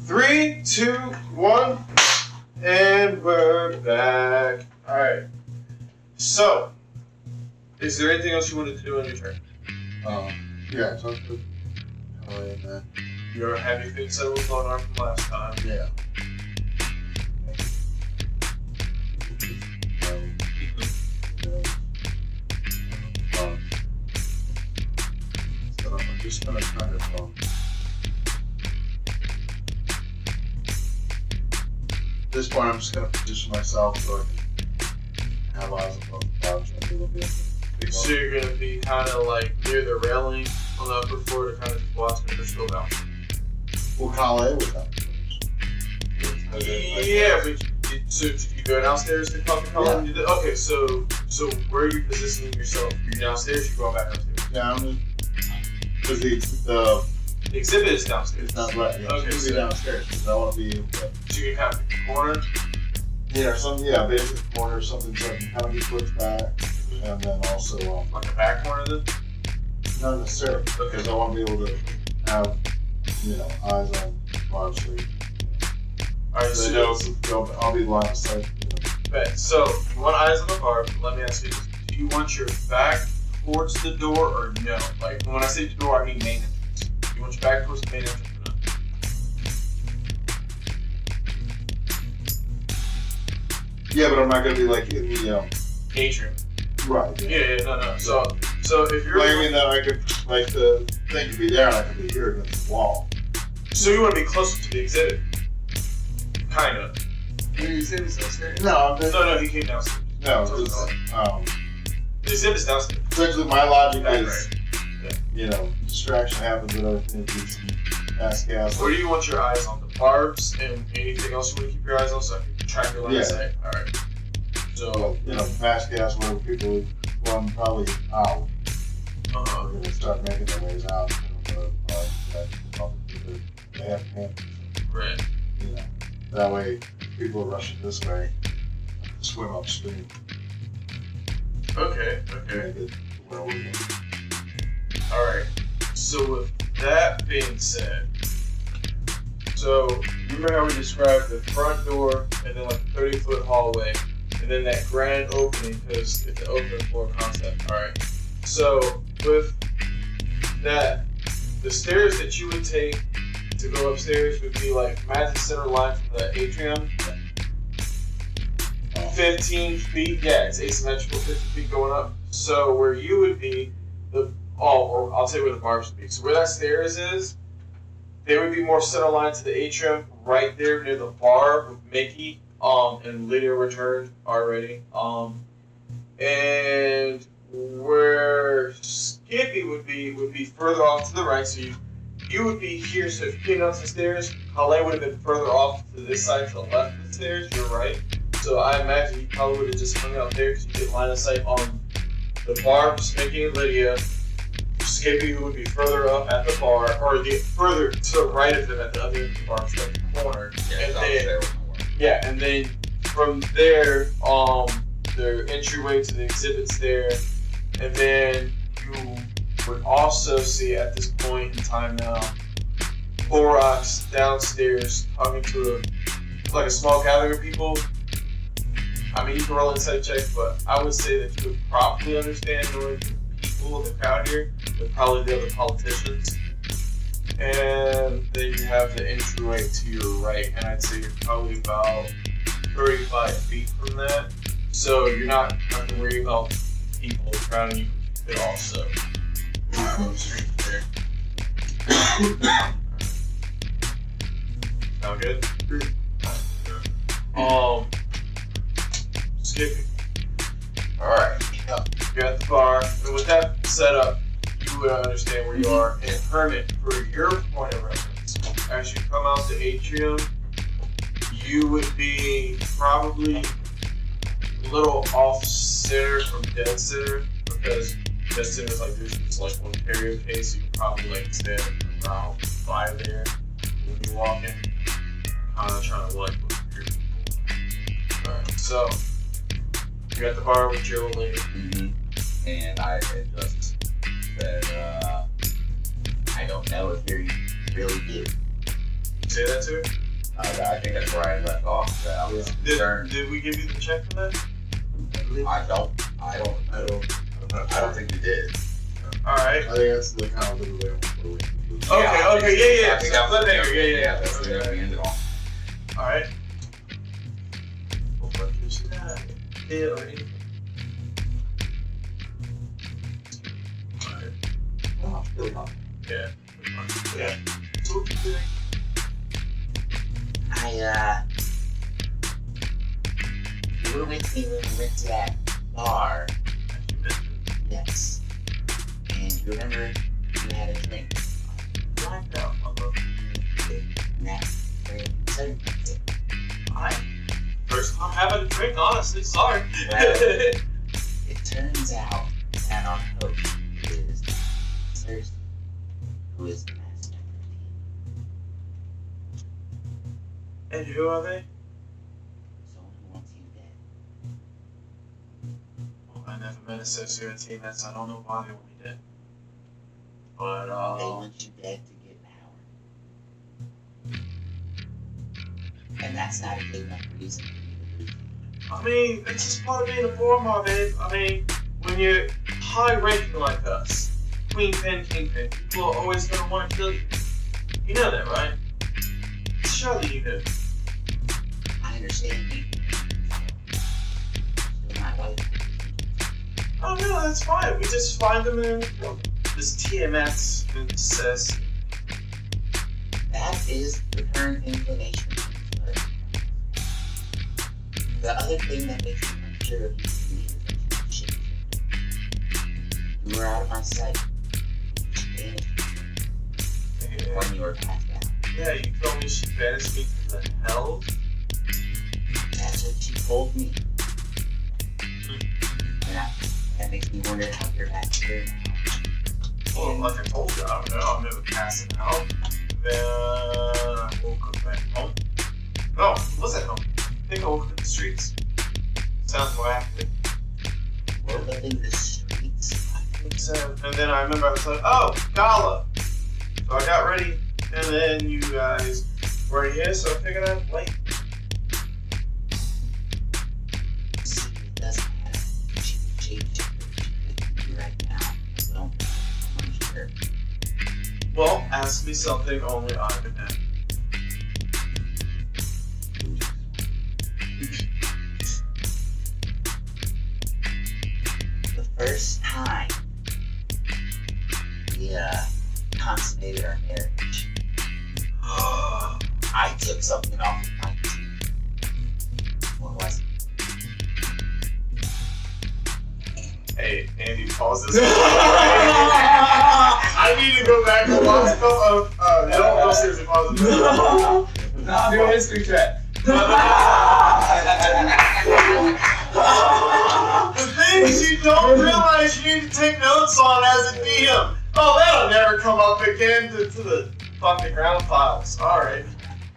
3, 2, 1, and we're back. Alright. So, is there anything else you wanted to do on your turn? Yeah, talk to Holly and that. You're happy things settled with one arm from last time. Yeah. So I'm just gonna kind of at this point I'm just gonna position myself so I can have eyes on both the couch and a little bit. So you're gonna be kind of like near the railing on the upper floor to kind of just watch them still down. Well, Kale was up. Yeah, but so did you go downstairs to talk to Colin? Yeah. Okay, so where are you positioning yourself? You're downstairs. You're going back upstairs. Yeah, I'm just because the exhibit is downstairs. It's not right. Yeah, okay, it's gonna be downstairs because I want to be able to. So you can kind of pick the corner. Yeah, basically the corner, something so I can kind of get pushed back, and then also like a back corner then. Not necessarily, because I want to be able to have eyes on Barb Street. Alright, so I'll be line of sight. Okay, so you want eyes on the bar, but let me ask you this. Do you want your back towards the door or no? Like, when I say the door, I mean main entrance. Do you want your back towards the main entrance or no? Yeah, but I'm not going to be like in the atrium. Right. Yeah, no. So if you're... Like, I mean that I could, like, the thing could be there and I could be here against the wall. So you want to be closer to the exhibit? Kind of. The exhibit's downstairs? No, he came downstairs. No, the exhibit's downstairs. Essentially, my logic is, distraction happens with other things. Mass gas. Where do you want your eyes on? The barbs and anything else you want to keep your eyes on so I can track your line of sight? Alright. So, mass gas, whatever people run probably out. They're going to start making their ways out. They have hands. Right. That way, people are rushing this way, swim upstream. Okay. Alright. So with that being said, so remember how we described the front door and then like a 30-foot hallway and then that grand opening because it's an open floor concept. Alright. So with that, the stairs that you would take to go upstairs would be like imagine center line from the atrium. 15 feet, yeah, it's asymmetrical, 50 feet going up. So where you would be, or I'll tell you where the barbs would be. So where that stairs is, they would be more center line to the atrium, right there near the bar with Mickey, and Lydia returned already. And where Skippy would be further off to the right, so you would be here, so if you came down the stairs, Halle would have been further off to this side to the left of the stairs, you're right. So I imagine you probably would have just hung out there because you get line of sight on the barbs, Mickey and Lydia. Skippy would be further up at the bar, or further to the right of them at the other end of the bar, so at the corner. And then from there, the entryway to the exhibit's there, and then you would also see at this point in time now, Borax downstairs talking to a small gathering of people. I mean, you can roll insight check, but I would say that you would probably understand knowing the people in the crowd here, but probably the other politicians. And then you have the entryway to your right, and I'd say you're probably about 35 feet from that. So you're not have to worry about people crowding you. But also, straight there. Sound good? Skippy. Alright. You're at the bar, and with that set up, you would understand where you are. And Hermit, for your point of reference, as you come out the atrium, you would be probably a little off center from dead center, because dead center is like there's just like one carrier case, so you can probably like stand around 5 there when you walk in, kind of trying to like look for your people. Alright, so you're at the bar with your old lady. And I had just said, I don't know if you're really good. say that to her? I think that's where I left off. That I was concerned. Did we give you the check for that? I don't think we did. Alright. I think that's the kind of little way I'm going. Okay, yeah. I think So that was cliffhanger, yeah. That's the way we ended on. Alright. Well, what did you have? Yeah, or anything? Alright. Oh, really not. Yeah. Yeah. So what you doing? You were with me when we went to that bar. Yes. And you remember you had a drink? Blackout, And that's where you said it. Alright. First time having a drink, honestly, sorry. Well, it turns out that our host is Cersei, who is the master of the And who are they? someone who wants you dead. Well, I never met a sociopath, that's I don't know why they want me dead. But, They want you dead to get power. And that's not a good enough reason for you to lose. I mean, it's just part of being a Bormar, babe. I mean, when you're high ranking like us, Queenpin, Kingpin, people are always gonna want to kill you. You know that, right? Surely you do. I understand you. Still not like Oh no, that's fine. We just find them and kill them. This TMS and says, that is the current inclination. The other thing that makes me unsure of you to me is that you shit. You were out of my sight. And when you were passed out. yeah, you told me she banished me to the hell. That's what she told me. And that makes me wonder how you're back here now. Well, like I told you, I don't know. I'm never passing out. Then I woke up at home. No, was at home. I think I woke up in the streets. Sounds more accurate. Woke up in the streets. I think so. And then I remember I was like, oh, Gala. So I got ready, and then you guys were here, so I figured I'd wait. See, it doesn't matter. She can change it right now. So, I'm sure. Well, ask me something only I can know. The first time we consummated our marriage, I took something off of my teeth. What was it? Hey, Andy, pause this. I need to go back and watch some don't seriously pause this. Do a history check. The things you don't realize you need to take notes on as a DM. Oh, that'll never come up again to the fucking ground files. Alright.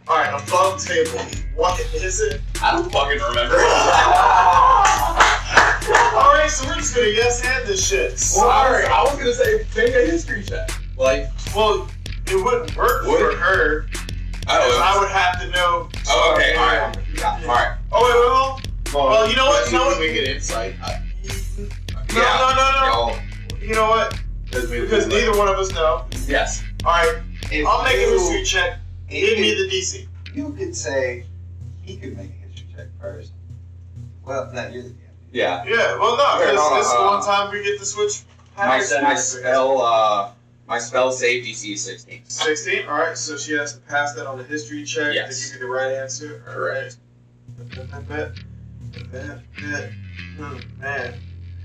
Alright, above table. What is it? I don't fucking remember. Alright, so we're just gonna yes hand this shit. Well, Sorry. I was gonna say make a history check. Like, Well, it wouldn't work Would for her. I would have to know. Oh, okay. All right. Alright. Oh, wait. Well, you know what? You know what? We get insight. No. You know what? Because neither one of us know. Yes. Alright, If I'll make a you- history check. Give me the DC. You could say he could make a history check first. Well, no, you're the DM. Yeah. Yeah, well, no, Here, this hold on, is the hold one on. time we get to switch. My spell save DC is 16. 16, alright, so she has to pass that on the history check Yes. to give you the right answer. Alright. Correct. Man.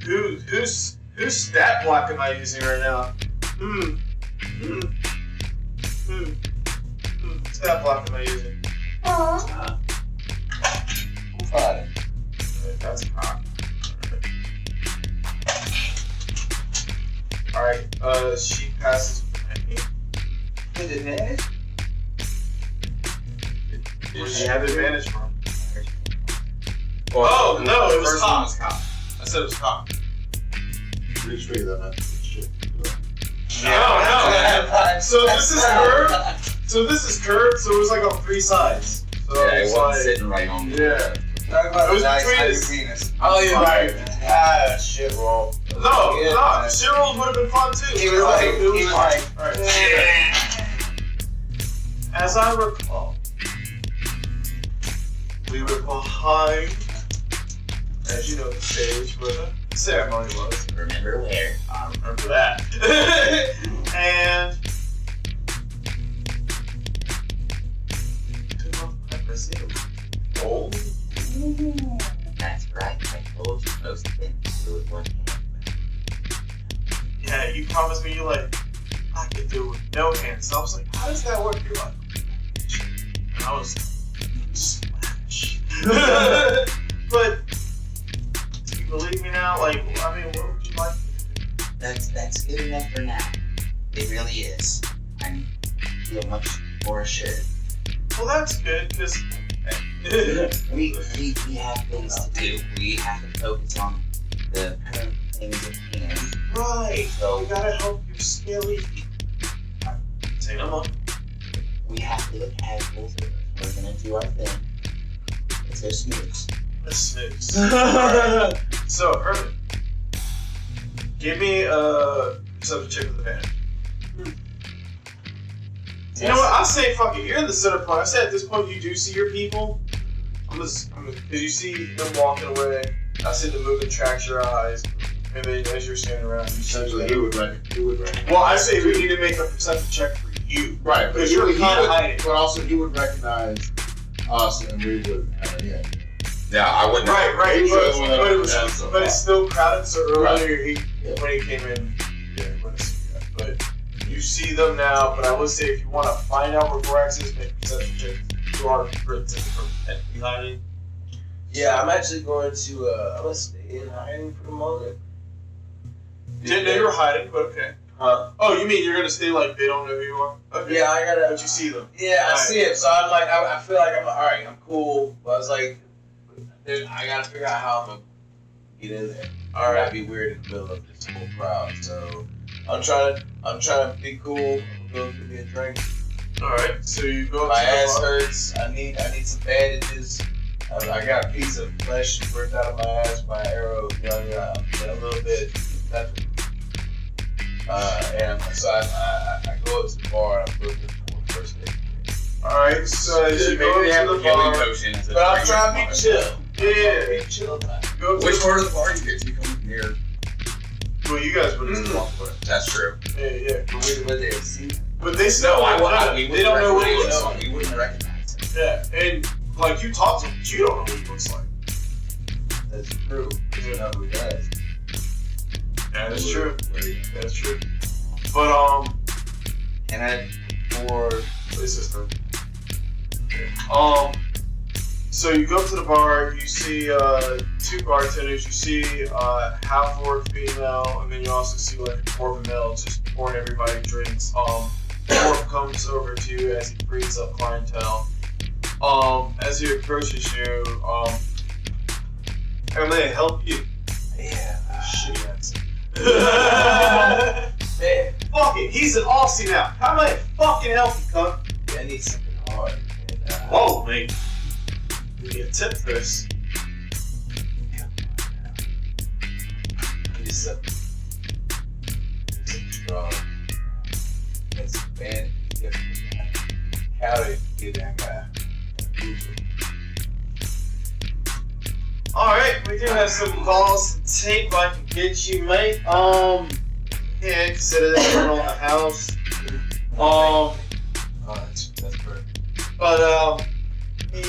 Whose stat block am I using right now? Stat block am I using? Fine. That's hot. Alright, she passes with 19. With advantage? What does she have advantage from? Well, Oh, no, it was first top. one was top. I said it was top. Pretty sure that meant shit. No. So this is her. So this is curved, so it was like on 3 sides. So Yeah, it it's wasn't like, sitting right on me. yeah. Talk about It was the nice between hungry his- penis. Oh, you're right. Ah, shit roll. No, Yeah. no, shit rolls would have been fun too. He was like, Alright. As I recall, we were behind, as you know, the stage where the ceremony was. Remember where? I remember that. And oh, That's right. I told you most things to do with one hand. yeah, you promised me, you're like, I can do it with no hands. And I was like, how does that work? You're like, and I was splash. But do you believe me now? Like, I mean, what would you like me to do? That's good enough for now. It really is. I feel much more assured. Well, that's good, because We have things to do. We have to focus on the current things at hand. right. So You gotta help your scaly feet. Say no more. we have to look casual. We're gonna do our thing. Let's go snooze. Let's snooze. Alright. So, Herman, give me a subject check with advantage. You know what? I say fuck it. You're in the center point. I say at this point you do see your people. Because you see them walking away. I see the movement tracks your eyes. And then as you're standing around, you see Essentially, them. he would recognize. Well, I say we need to make a perception check for you. Right, but Because he you're would, kind of hiding. but also he would recognize us, and we wouldn't have any idea. Yeah, I wouldn't. Right, He was the one that but, recognized so but it's still crowded. So earlier, Yeah. when he came in, yeah, he wouldn't see that. But you see them now. But I would say if you want to find out where Borax is, make a perception check. You are technically hiding. Yeah, I'm actually going to, I'm gonna stay in hiding for the moment. Didn't know you were hiding, but okay. Huh? Oh, you mean you're gonna stay like they don't know who you are? Okay. Yeah, I gotta. But you see them. Yeah, I Right. see it. So I'm like, I feel like I'm alright. I'm cool. But I was like, dude, I gotta figure out how I'm gonna get in there. All right. I'd be weird in the middle of this whole crowd. So I'm trying to be cool. I'm gonna go give me a drink. All right. So you go. My up to the ass bar. hurts. I need some bandages. I got a piece of flesh ripped out of my ass by an arrow. A little bit. And so I go up to the bar and I'm looking for first aid. All right. So as you go Maybe they have to a the healing bar. potion as a But I'm drink. trying to be chill. Yeah. Be chill. Go to Which the, part of the bar you get to come near? well, you guys would just walk away. That's true. Yeah. But they see. But they still they don't know what he looks like. We wouldn't recognize him. Yeah, and like you talk to him, but you don't know what he looks like. That's true. You know who does. That is true. That's true. But And I for this is the so you go to the bar, you see 2 bartenders, you see half-orc female, and then you also see like a dwarven male just pouring everybody drinks. Dwarf comes over to you as he brings up clientele. As he approaches you, how may I help you? yeah. Shitty accent. Man, Fuck it, he's an Aussie now. How may I fucking help you, cunt? I need something hard. And, Whoa, mate. Give me a tip first. I need something strong. That's bad. Calorie, get that guy. Alright, we do have some balls to take, but I can get you, mate. Yeah, consider this one on the house. Oh, that's perfect. But,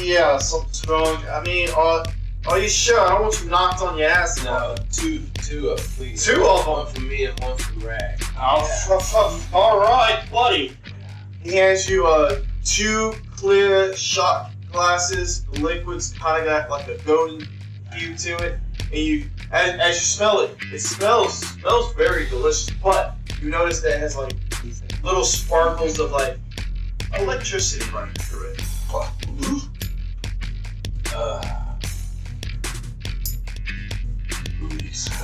yeah, something strong. I mean, are you sure? I don't want you knocked on your ass. No, two of them, please. 2 of them? One for me and one for Rag. Alright, buddy. He hands you 2 clear shot glasses. The liquid's kind of got like a golden hue to it. And you, as you smell it, it smells very delicious. But you notice that it has like little sparkles of like electricity running through it.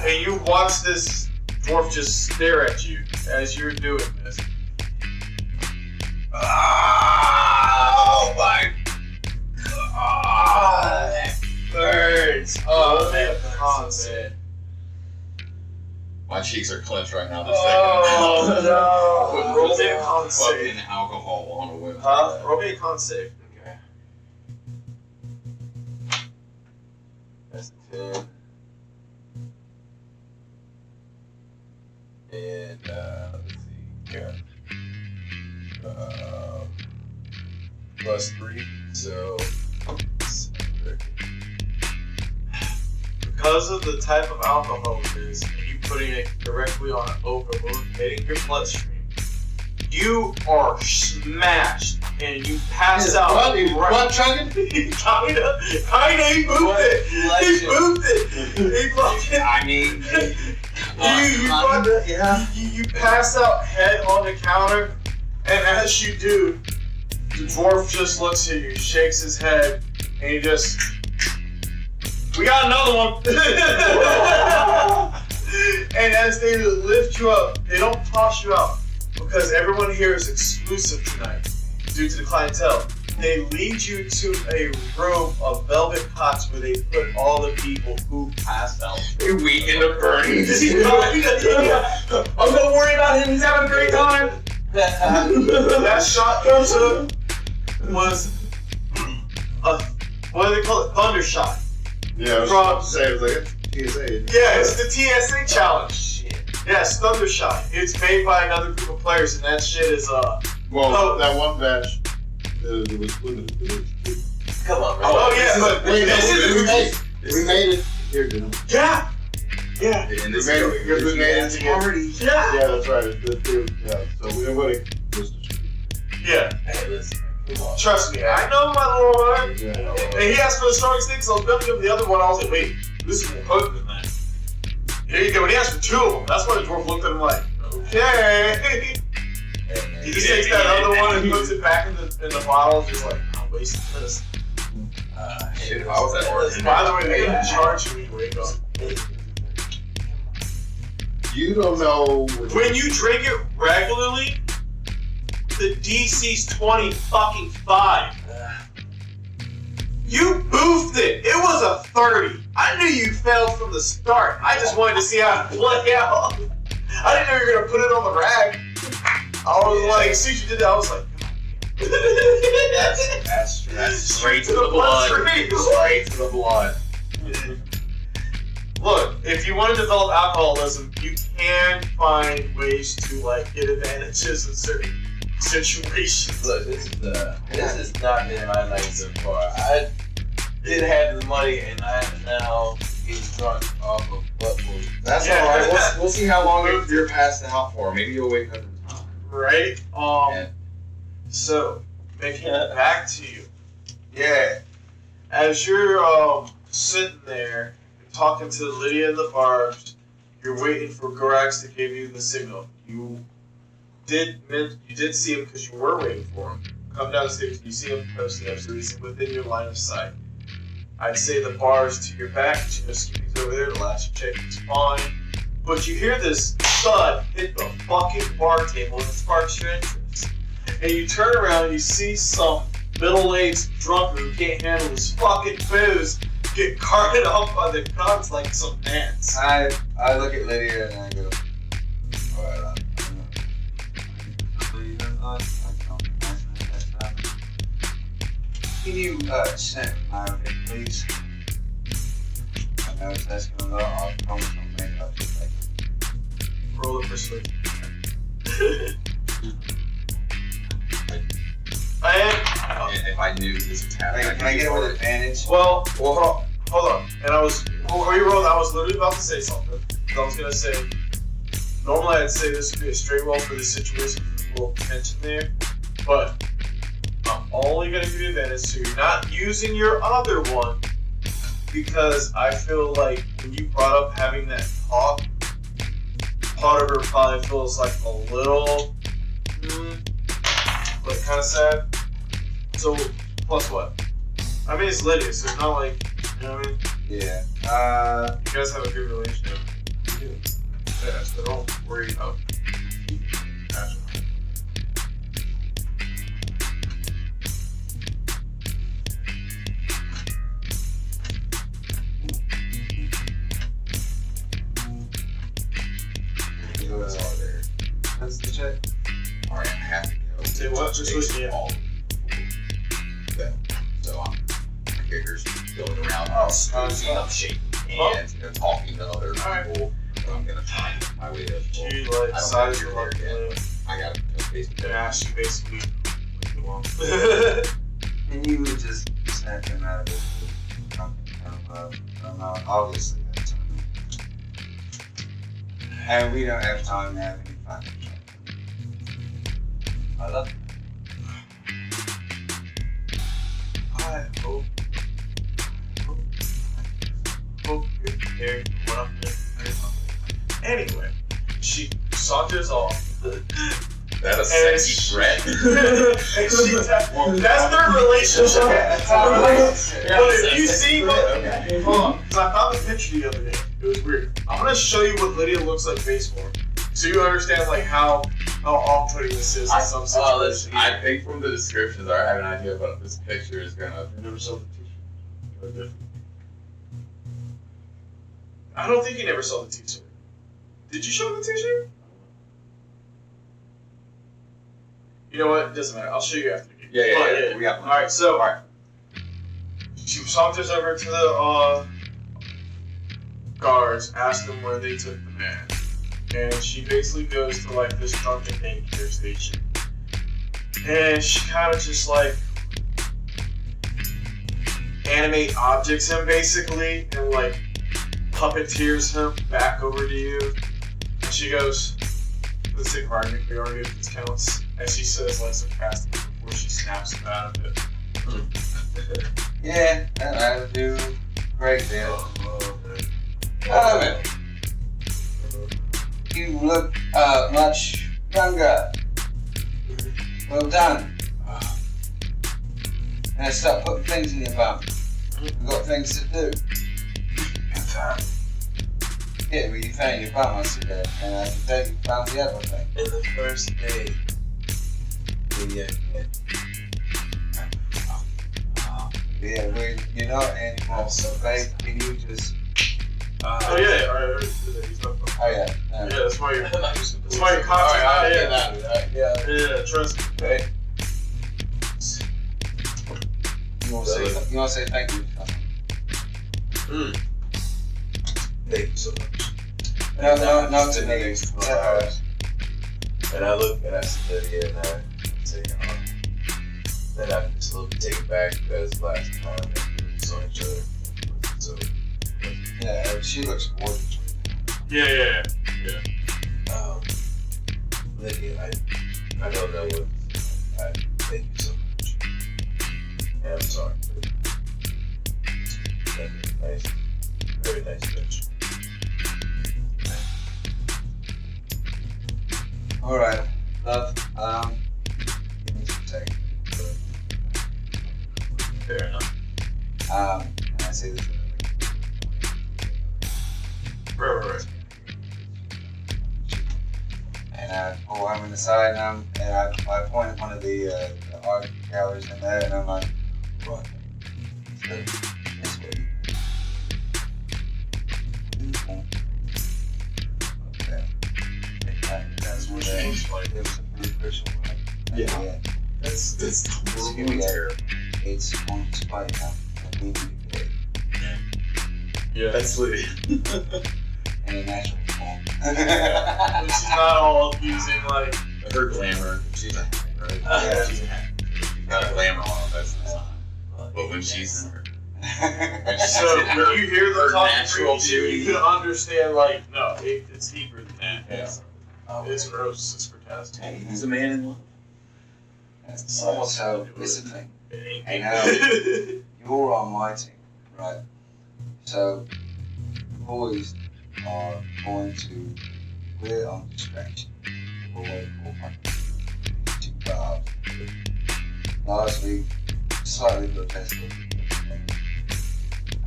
And you watch this dwarf just stare at you as you're doing this. Ah! con save. My cheeks are clenched right now. Oh no! Roll me a con Fucking save. alcohol on a whim. Roll me a con save. Okay. That's a 10. And let's see here. Plus 3, so Because of the type of alcohol it is, and you putting it directly on an open wound, hitting your bloodstream, you are smashed and you pass out. What chugging? Kinda, he moved it. He moved it. He fucking. I mean, You pass out head on the counter, and as you do, the dwarf just looks at you, shakes his head, and he just, we got another one. And as they lift you up, they don't toss you out because everyone here is exclusive tonight due to the clientele. They lead you to a room of velvet cots where they put all the people who passed out. we weaken the burning. I'm gonna worry about him. He's having a great time. That shot you took was a, what do they call it? Thunder shot. Yeah, I was about to say, it was like a TSA. Yeah, it's the TSA challenge. Yes, Thunder shot. It's made by another group of players, and that shit is Well, that one batch, it was limited. come on, man. Oh yeah, but We made it. Here, dude. Yeah. And this We made it because we made it together. Yeah. Yeah, that's right. Yeah, so everybody was Yeah. Hey, listen, come on. Trust me, I know my lord. yeah. And he asked for the strongest thing, so I was gonna give him the other one. I was like, wait, this is more potent than that. Here you go. And he asked for 2 of them. That's why the dwarf looked at him like, okay. He just takes that other one and puts it back in the bottle, just like, I'm wasting this. Shit, if I was that orphan. By the way, they didn't charge you when you wake up. You don't know. When you drink it regularly, the DC's 20 fucking 5. You boofed it. It was a 30. I knew you failed from the start. I just wanted to see how it played out. I didn't know you were gonna put it on the rag. I was like, as soon as you did that, I was like, That's straight to the blood. Straight to the blood. Look, if you want to develop alcoholism, you can find ways to like get advantages in certain situations. Look, this has not been my night so far. I did have the money, and I am now getting drunk off of butt moves. That's Yeah. alright. We'll see how long you're passed out for. Maybe you'll wake up in time. Right? Yeah. So, making it back to you. Yeah. As you're sitting there talking to Lydia and the barbs, you're waiting for Borax to give you the signal. You did see him because you were waiting for him. Come down the stairs, you see him posting up, so he's within your line of sight. I'd say the bar's to your back, you know, Skippy's over there, the last check is fine. But you hear this thud hit the fucking bar table and it sparks your interest. And you turn around and you see some middle-aged drunk who can't handle his fucking booze get carted off by the cops like some ants. I look at Lydia and I go, alright, can you snap my outfit, please? I know that's gonna go off. I promise I'll make it up to like. Roll it for sleep. If I knew this was happening, Can I get it with advantage? Well, hold on. And I was, before you rolled, I was literally about to say something. I was gonna say, normally I'd say this would be a straight roll for this situation, there's a little tension there, but I'm only gonna give you advantage, so you're not using your other one, because I feel like when you brought up having that talk, part of her probably feels like a little, like kind of sad. So, plus what? I mean, it's Lydia, so it's not like, you know what I mean? Yeah. You guys have a good relationship. You do. Yeah, so don't worry about passion. check? Alright, I have to go. Say what? Just listen, yeah. All so my character's going around, Oh, I'm shaking hands, talking to other Alright. people. So I'm gonna find my way to. She I like don't size know her if you're like there I gotta touch base with and them. ask you basically what you want. And you would just snap him out of it. Obviously, that's time. And we don't have time to have any fun. I love it. I hope you're prepared for what I'm doing. Anyway, she saunters off. That a sexy threat? And she that's their relationship. But if you see what, hold on, because I found the picture the other day. It was weird. I'm gonna show you what Lydia looks like face form, so you understand like how off-putting this is in some situations. I think from the descriptions, I have an idea about this picture is gonna. I never saw the t-shirt. I don't think you never saw the t-shirt. Did you show the t-shirt? You know what? It doesn't matter. I'll show you after the game. Yeah. We got one. Alright, so she saunters over to the guards, asks them where they took the man. And she basically goes to like this drunken daycare station. And she kind of just like animate objects him basically and like puppeteers him back over to you. And she goes, for the sake of argument, we argue if this counts. And she says like sarcastically before she snaps him out of it. Yeah, that'll do a great deal. You look much younger. Well done. Now stop putting things in your bum. We've got things to do. Yeah, well, you found your bum, I see that. And I can tell you found the other thing. In the first day, Yeah, you're not anymore, so babe, can you just... Oh yeah, alright, he's not fun. Oh yeah. Yeah, that's why you're that's why you're constantly Yeah. trust me. Okay. You want to say thank you? Thank you so much. No, to me. And I look and I see Lydia and I say, then I just a little bit take it back because last time we saw each other. So, Yeah, she looks gorgeous. Yeah. Lydia, I don't know what. Thank you so much. And I'm sorry. But nice, very nice picture. Alright, love, give me some second. Fair enough. And I say this Right. and I pull him aside and I point at one of the art galleries in there and I'm like, what? So, this way. Okay. That's what it was like. It was a pretty crucial one. Yeah. That's totally terrible. It's on display now. I need you to get it. Yeah. That's Lydia. In a natural form. Which is not all using like Her glamour, she's a hack, right? Yeah. She's a hack. She's got a glamour on, that's the sign. But when she's in her. so when you hear the her talk natural you beauty. can understand like no, it's deeper than that. Yeah. It's gross, it's grotesque. He's a man in love. So, listen to me. It And ain't you're on my team, right? So, the boys are going to, we're on distraction. We're waiting for 2 barbs. Largely, slightly grotesque.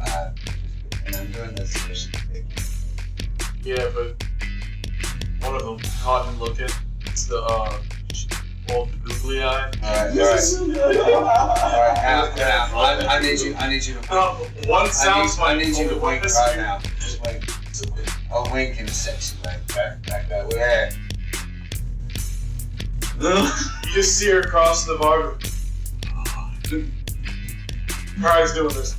And I'm doing this so Yeah, but one of them caught him looking. It's the old googly eye. Alright, now, I need you to One sounds I like need you to one wink is right you. now. Just wink. A wink in a sexy way. Back that way. Yeah. You just see her across the bar. Probably doing this.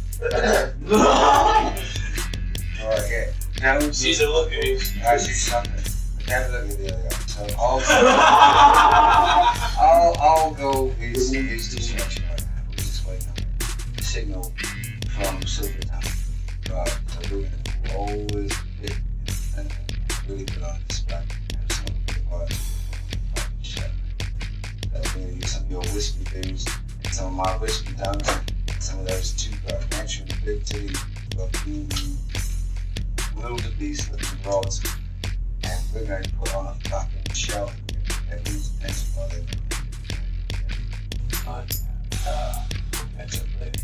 Okay. Now She's a look at you. I see something. I can't look at the other guy. So I'll go his destruction. We'll just wait on the signal from Silvertown. So we're gonna always get and really put on display. Some of the parts that we're gonna use some of your whiskey things and some of my whiskey duns and some of those two natural big titty wildebeest looking broads. And we're going to put on a fucking show. Everyone's attention while they're Catch up later.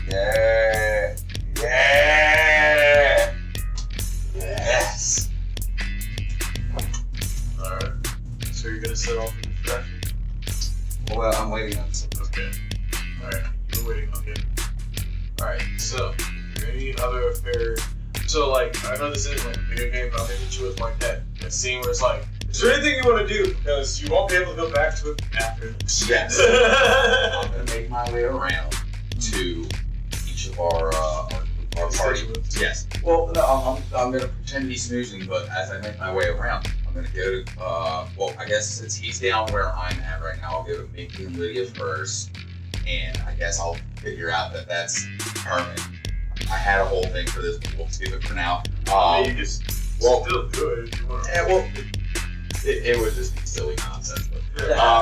Yeah. Yes. Alright. So you're gonna set off the distraction? Well, I'm waiting on something. Okay. Alright. You're waiting on it. Alright. So, any other affairs? So, like, I know this isn't like a video game, but I'm gonna hit you with like that scene where it's like, is there anything you want to do? Because you won't be able to go back to it after this. Yes. I'm gonna make my way around to each of our party. Yes. Well, no, I'm gonna pretend to be snoozing, but as I make my way around, I'm gonna go to, well, I guess since he's down where I'm at right now, I'll go to Mickey and Lydia first, and I guess I'll figure out that that's Herman. I had a whole thing for this, but we'll skip it for now. You just still do it if you want. Yeah, well, it would just be silly nonsense. But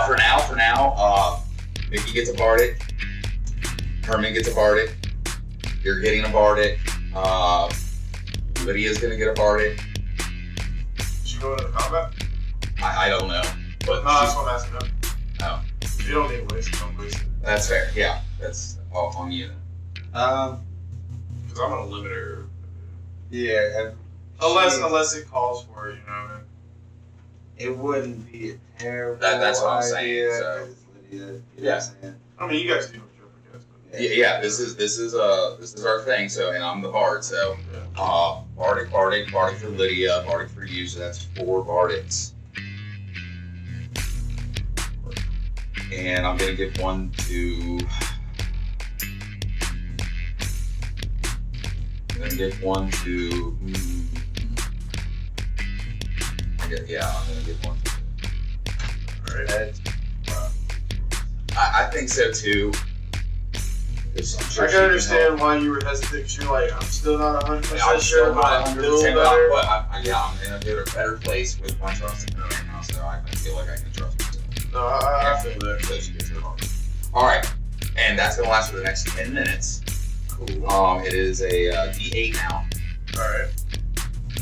for now, Mickey gets a Bardic, Herman gets a Bardic, you're getting a Bardic, Lydia's gonna get a Bardic. Should go into the combat? I don't know, but No, that's what I'm asking them. Oh. You don't need to waste it, don't waste it. That's fair. Yeah, that's all on you. Because I'm gonna limit her. Yeah. Unless it calls for it, you know what I mean? It wouldn't be a terrible That's what I'm idea. saying, so. Lydia, you know Yeah. what I'm saying? I mean, you guys do what you're up against, but Yeah, this is our thing. So, and I'm the bard. So, Bardic for Lydia, Bardic for you. So that's 4 Bardics. And I'm gonna give one to. I'm gonna give one to. I'm gonna give one to. Alright. I think so too. I'm sure I can understand why you were hesitant, because you're like, I'm still not 100% I'm sure, still but not I'm 100%, doing but better. I'm in a better place with my trust in her right now, so I feel like I can trust her. No, I feel that. So she gets her on. Alright, and that's going to last for the next 10 minutes. Cool. It is a D8 now. Alright.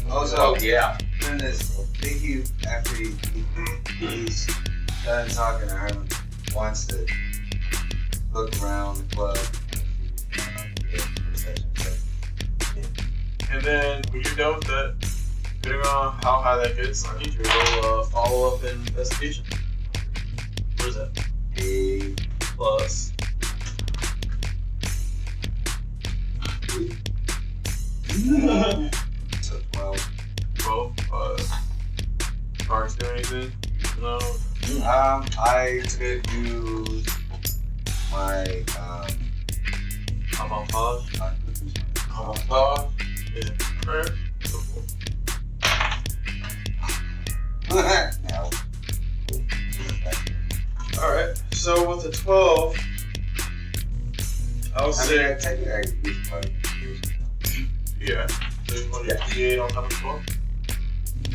Also, Yeah. goodness, Mickey, after he's done talking to Herman, wants to look around the club. And then when you're done with that, depending on how high that gets, I need you to roll follow up investigation. What is that? A Plus. so 12. 12. Cards do anything? No. I could use my Camouflage. Camouflage. Yeah. Alright. So cool. No. Alright. So with the 12, I'll say. Technically I could use my Yeah. So you want to get D8 on top of 12?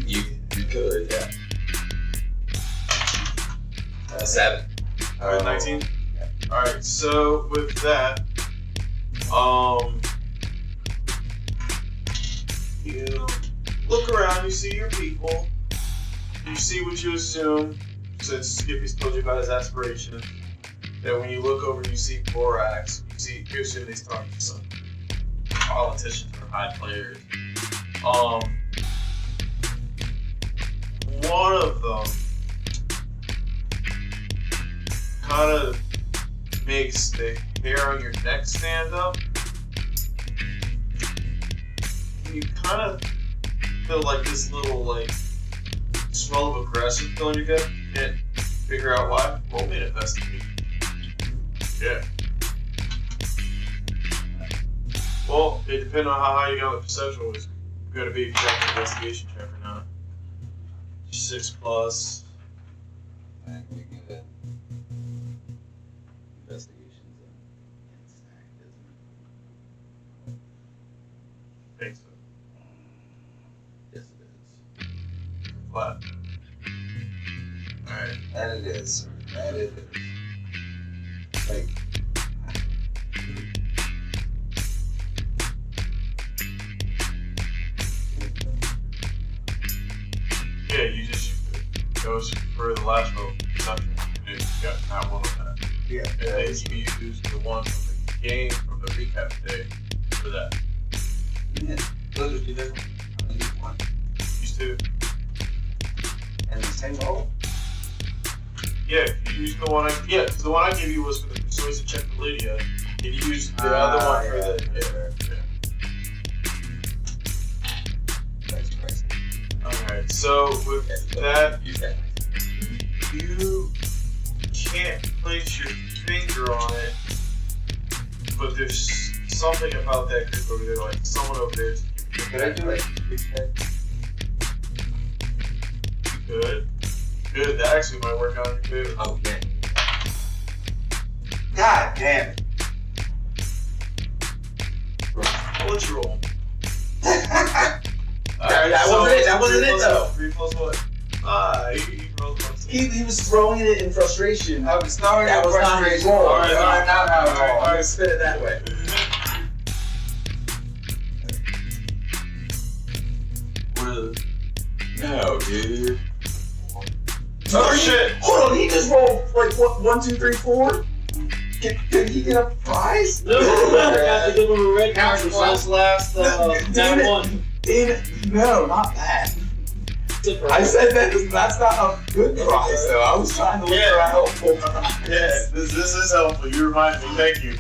You could, yeah. 7. Alright, 19? Alright, so with that, you look around, you see your people, you see what you assume, since Skippy's told you about his aspiration, that when you look over you see Borax, you assume he's talking to some politicians or high players. One of them kind of makes the hair on your neck stand up. And you kind of feel like this little smell of aggressive feeling you get. Can't figure out why. Roll me an investigation. Yeah. Well, it depends on how high you got on the perception was going to be if you got the investigation check or not. 6 plus. And we get it. Investigations and I think so. yes, it is. Flat. Alright. That it is, sir. That it is. Like, Yeah, you just goes for the last roll perception. You got not one of that. yeah. And then you use the one from the game from the recap today for that. Yeah. Those are two different. I only need one. Use 2. And the same roll? Yeah, if you use the one because the one I gave you was for the persuasive check for Lydia. If you use the other one for the That's crazy. Alright, so with that, you can't place your finger on it, but there's something about that group over there, like someone over there is keeping Could I do it? Good. Good, that actually might work out in your favor. Oh, yeah. God damn it. I'll let you roll. That wasn't it, though. 3 plus what? You rolled plus. He was throwing it in frustration. I was throwing That out was not his frustration. roll. Alright, alright, Not how alright, I roll. Alright, spin it that way. No, dude. Oh shit! Hold on, he just rolled like what? 1, 2, 3, 4. Did he get a prize? No, I got to give him a red card for his last Damn it. one. Damn it. No, not that. I said that's not a good prize though. I was trying to look for a helpful prize. Yeah, this is helpful. You remind me. Thank you.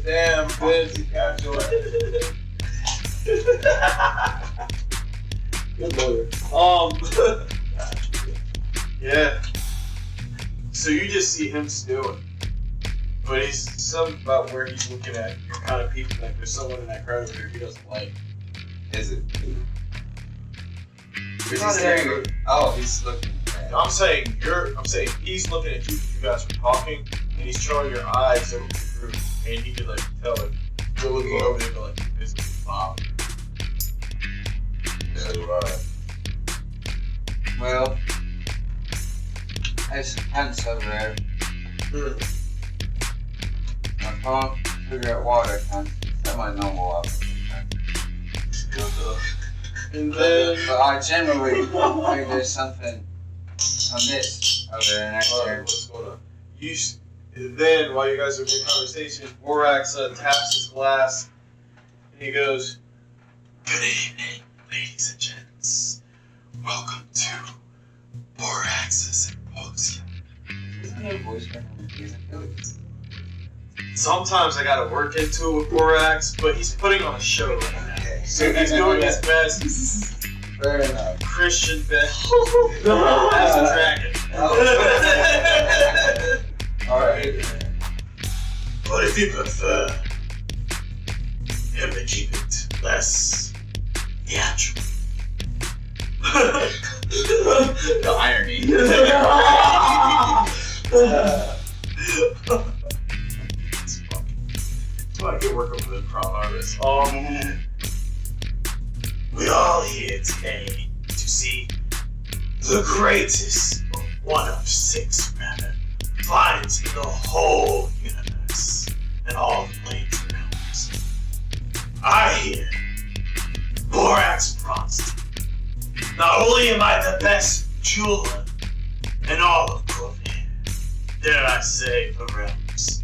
Damn, bitch, you got Good lawyer. Yeah. So you just see him steal it. But he's something about where he's looking at. You're kind of peeping like there's someone in that crowd over there he doesn't like. Is it? He's Is he not staring? angry. Oh, he's looking at I'm saying he's looking at you because you guys are talking, and he's showing your eyes over the group, and he could like tell it. You're looking over there, but like visibly bob. Well, it's kind of subverted. I can't figure out why I can't. That's my normal option. And then But I generally think there's something amiss over there next year. what's going on? Then while you guys are in conversation, Borax taps his glass, and he goes, "Good evening, ladies and gents. Welcome to Borax's Symposium. Isn't there a voice from the music? Sometimes I gotta work into it with Borax, but he's putting on a show right now. So he's doing his best Fair enough. Christian best as a dragon. Alright. But if you prefer him to keep it less theatrical. The irony. It's funny. That's why I get working with improv artists. We all here today to see the greatest, one of 6 rather, fly into the whole universe and all the planes around us. I hear Borax Bronson. Not only am I the best jeweler in all of Corvair, dare I say the realms,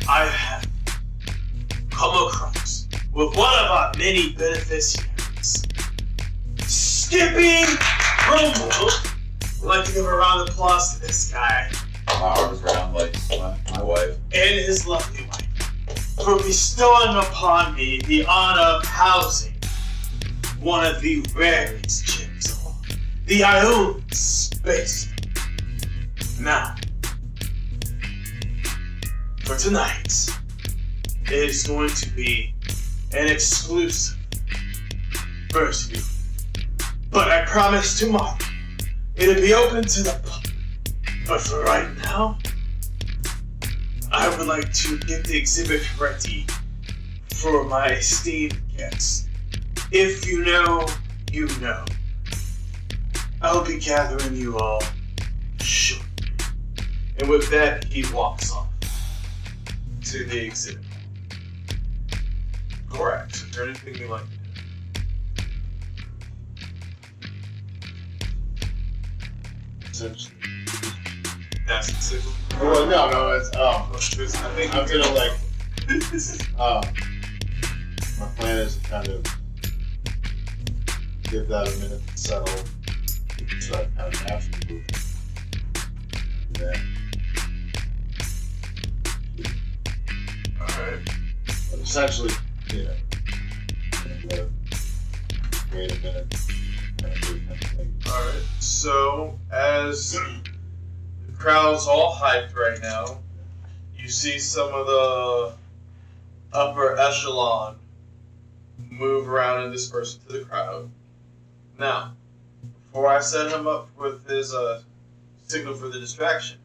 I have come across with one of our many beneficiaries, Skippy Rumble. I'd like to give a round of applause to this guy My arms around like my wife. and his lovely wife for bestowing upon me the honor of housing one of the rarest gems of all. the Ion Space. Now, for tonight, it's going to be an exclusive first view. But I promise tomorrow, it'll be open to the public. But for right now, I would like to get the exhibit ready for my esteemed guests. If you know, you know. I'll be gathering you all shortly. And with that, he walks off to the exhibit. Borax, is there anything you'd like to do? Essentially. That's the signal. Well, no, it's I think I'm gonna like. My plan is to kind of give that a minute to settle, so I kind of naturally move. And then, Alright. but essentially, you know, let it wait a minute, kind of do kind of thing. Alright. So, as the crowd's all hyped right now, you see some of the upper echelon move around and disperse into the crowd. Now, before I set him up with his signal for the distraction,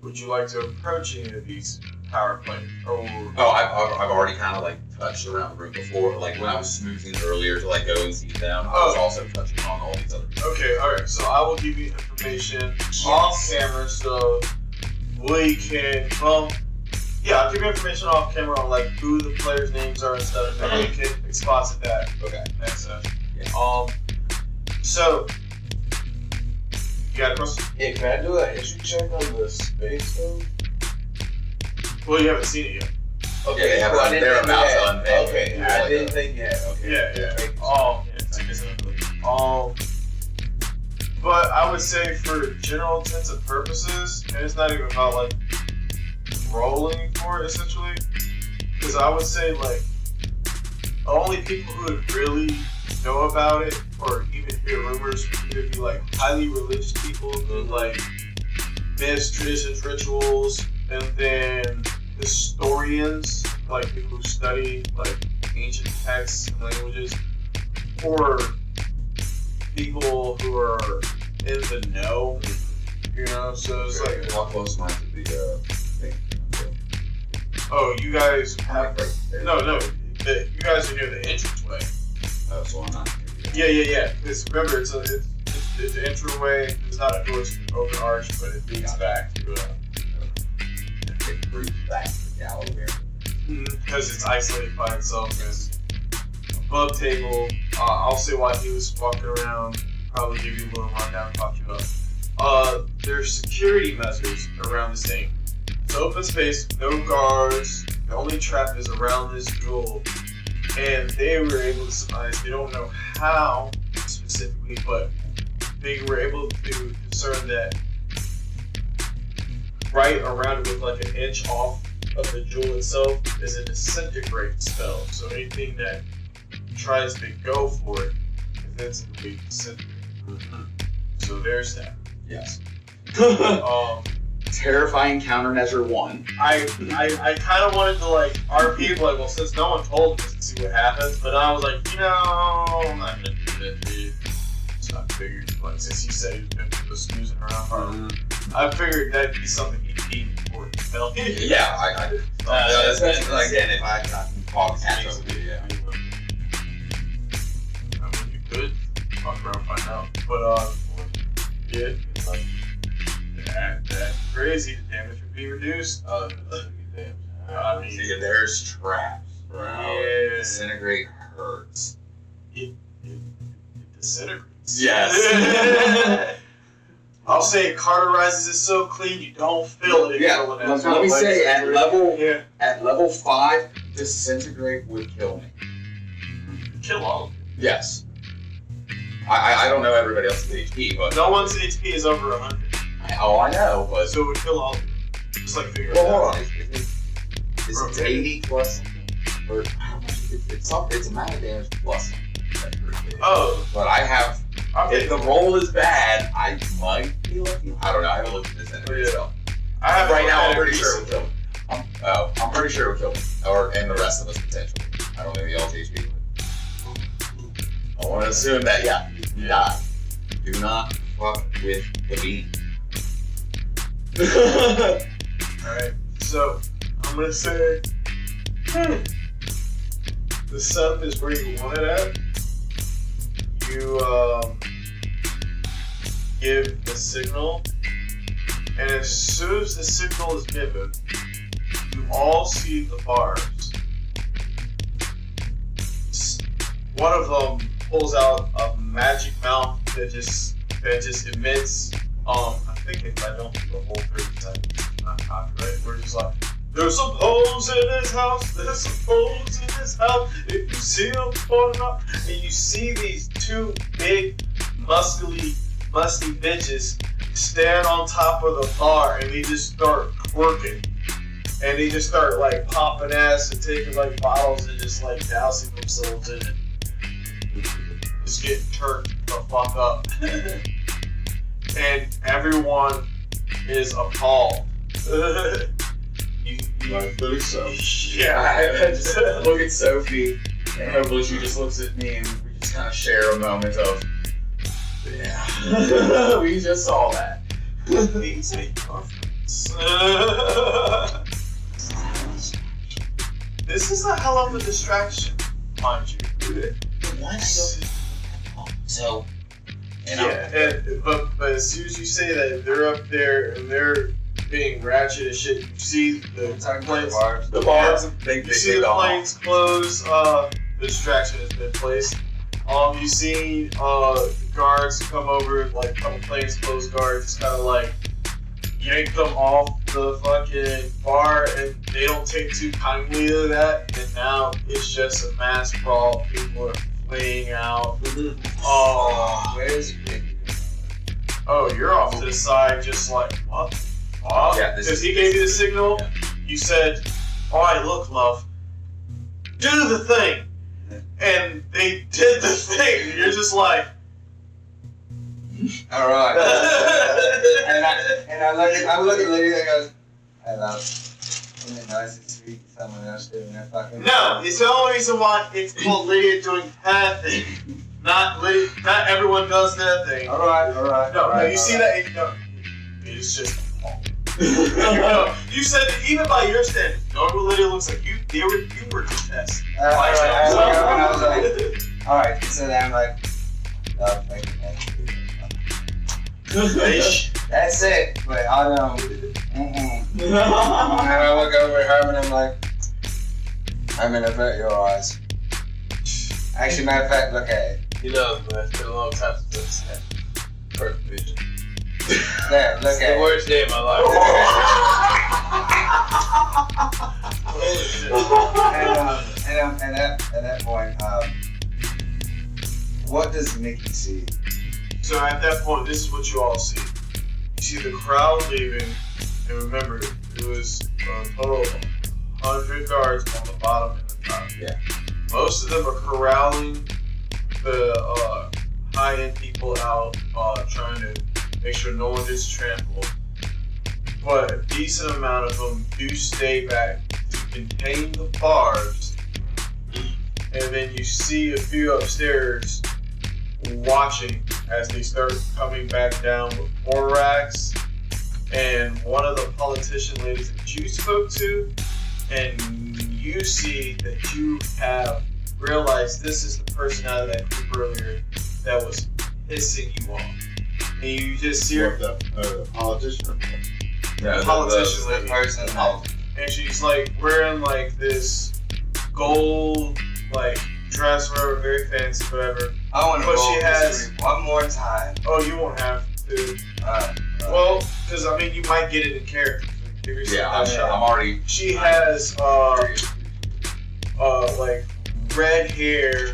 would you like to approach any of these power players? Or Oh, I've already kind of like touched around the room before. Like when I was smoothing earlier to like go and see them, I was also touching on all these other people. okay, alright. So I will give you information off camera, so we can. Yeah, I'll give you information off camera on like who the players' names are and stuff, and then we can exposit that Okay. next session. Yeah. So you got a question? Yeah, can I do an entry check on the space though? Well, you haven't seen it yet. Okay, they have well, I didn't they're think about yet. to unveil. Okay, it. I didn't think yet. Okay. Yeah. But I would say for general intents and purposes, and it's not even about like rolling for it essentially, because I would say like the only people who would really know about it or even hear rumors would either be like highly religious people who like myths, traditions, rituals, and then historians, like people who study like ancient texts and languages, or people who are in the know, you know. So it's like, how close am I to the thing? oh, you guys have Right there. no. You guys are near the entranceway. So I'm not. Yeah. Because remember, it's an entryway. It's not a door; it's an open arch, but it leads back to It brings back to the gallery. because it's isolated by itself. And above table, I'll say while he was walking around, probably give you a little rundown, talk you up. There's security measures around this thing. It's open space, no guards. The only trap is around this jewel, and they were able to surmise. They don't know how specifically, but they were able to discern that right around it with like an inch off of the jewel itself is a disintegrate spell. So anything that tries to go for it is instantly disintegrated. So there's that. Yes. Terrifying countermeasure 1. I kind of wanted to like RP like, well, since no one told us to see what happens, but I was like, I'm not gonna do that, dude. So I figured, like, since he said he's been snoozing around, I figured that'd be something he'd need before he fell. Yeah, I did. Again, if I can talk catch up with you, yeah. I mean, you could talk around and find out, but yeah, it's like that crazy. The damage would be reduced. I mean, See, there's traps, bro. Yeah. Disintegrate hurts. it disintegrates. Yes. I'll say it cauterizes it so clean you don't feel it. Yeah, let me say at level 5, Disintegrate would kill me. kill all of it. Yes. I don't know everybody else's HP, but No one's HP is over 100, I know, but so it would kill all of it. Just like figure it well, out. hold on. Is it 80 plus something? Or how much? It's amount of damage plus something. Oh, But I have If the roll is bad, I might be lucky. I don't know. I haven't looked at this anyway. So. I have Right now, I'm had pretty sure it would kill him. I'm pretty sure it would kill him. And the rest of us, potentially. I don't know the LTHP. I want to assume that, yeah, you die. Do not fuck with the bean. Alright, so I'm gonna say the setup is where you want it at. You give the signal, and as soon as the signal is given, you all see the bars. One of them pulls out a magic mouth that just emits. I think if I don't do the whole 30 seconds, it's not copyright. We're just like, there's some holes in this house. There's some holes in this house. If you see them falling up, and you see these two big, musty bitches stand on top of the bar, and they just start twerking, and they just start like popping ass and taking like bottles and just like dousing themselves in it, just getting turned the fuck up. And everyone is appalled. you Rightfully so. Yeah. I just look at Sophie, and hopefully she just looks at me, and we just kind of share a moment of, yeah, we just saw that. These ain't conference. This is a hell of a distraction, mind you. One, I don't. So, But as soon as you say that, they're up there and they're being ratchet as shit. You see the planes, The bars, you see the planes close. The distraction has been placed. You see the guards come over, like a couple planes close guards, just kind of like yank them off the fucking bar, and they don't take too kindly to that. And now it's just a mass brawl. People are fleeing out. Where's Mickey? Oh, you're off to the side, just like, what the fuck? Yeah, Because he gave you the signal, you said, alright, look, love, do the thing. And they did the thing, and you're just like, Alright. and I look at Lydia and goes, I love. Isn't it nice and sweet someone else doing that fucking no, it's the only reason why it's called Lydia doing her thing. Not everyone does their thing. Alright. No, you see that? It's just. You said that even by your standards, you know what Lydia looks like? You were contest. I was like, alright, so then I'm like, love, thank you. That's it, but I don't. And I look over at Herman and I'm like, I'm gonna avert your eyes. Actually, matter of fact, look at it. You know, man, it's been a long time since I've had perfect vision. There, look It's at the it. worst day of my life. And at that point, what does Mickey see? So at that point, this is what you all see. You see the crowd leaving, and remember, it was a total of 100 guards on the bottom and the top. Yeah. Most of them are corralling the high-end people out, trying to make sure no one gets trampled. But a decent amount of them do stay back to contain the bars. And then you see a few upstairs watching as they start coming back down with Borax and one of the politician ladies that you spoke to, and you see that you have realized this is the person out of that group earlier that was pissing you off. And you just see her, The politician. Yeah, politician The lady, person and she's like wearing like this gold like dress, whatever, very fancy, whatever. I want to But roll she has- history one more time. Oh, you won't have to. Well, because I mean, you might get it in character. Give yourself Yeah, that shot. I'm already. She has like red hair,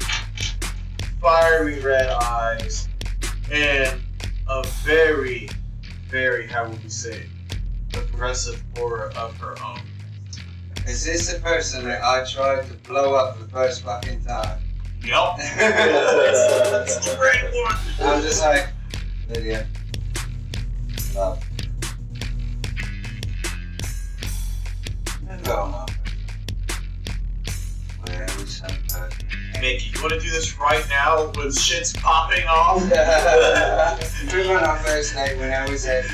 fiery red eyes, and a very, very, how would we say, aggressive aura of her own. Is this the person that I tried to blow up the first fucking time? Yup. It's the red one. I'm just like, Lydia, love. Go on. Where we subverted. Mickey, you want to do this right now with shit's popping off? Remember on our first night when I was at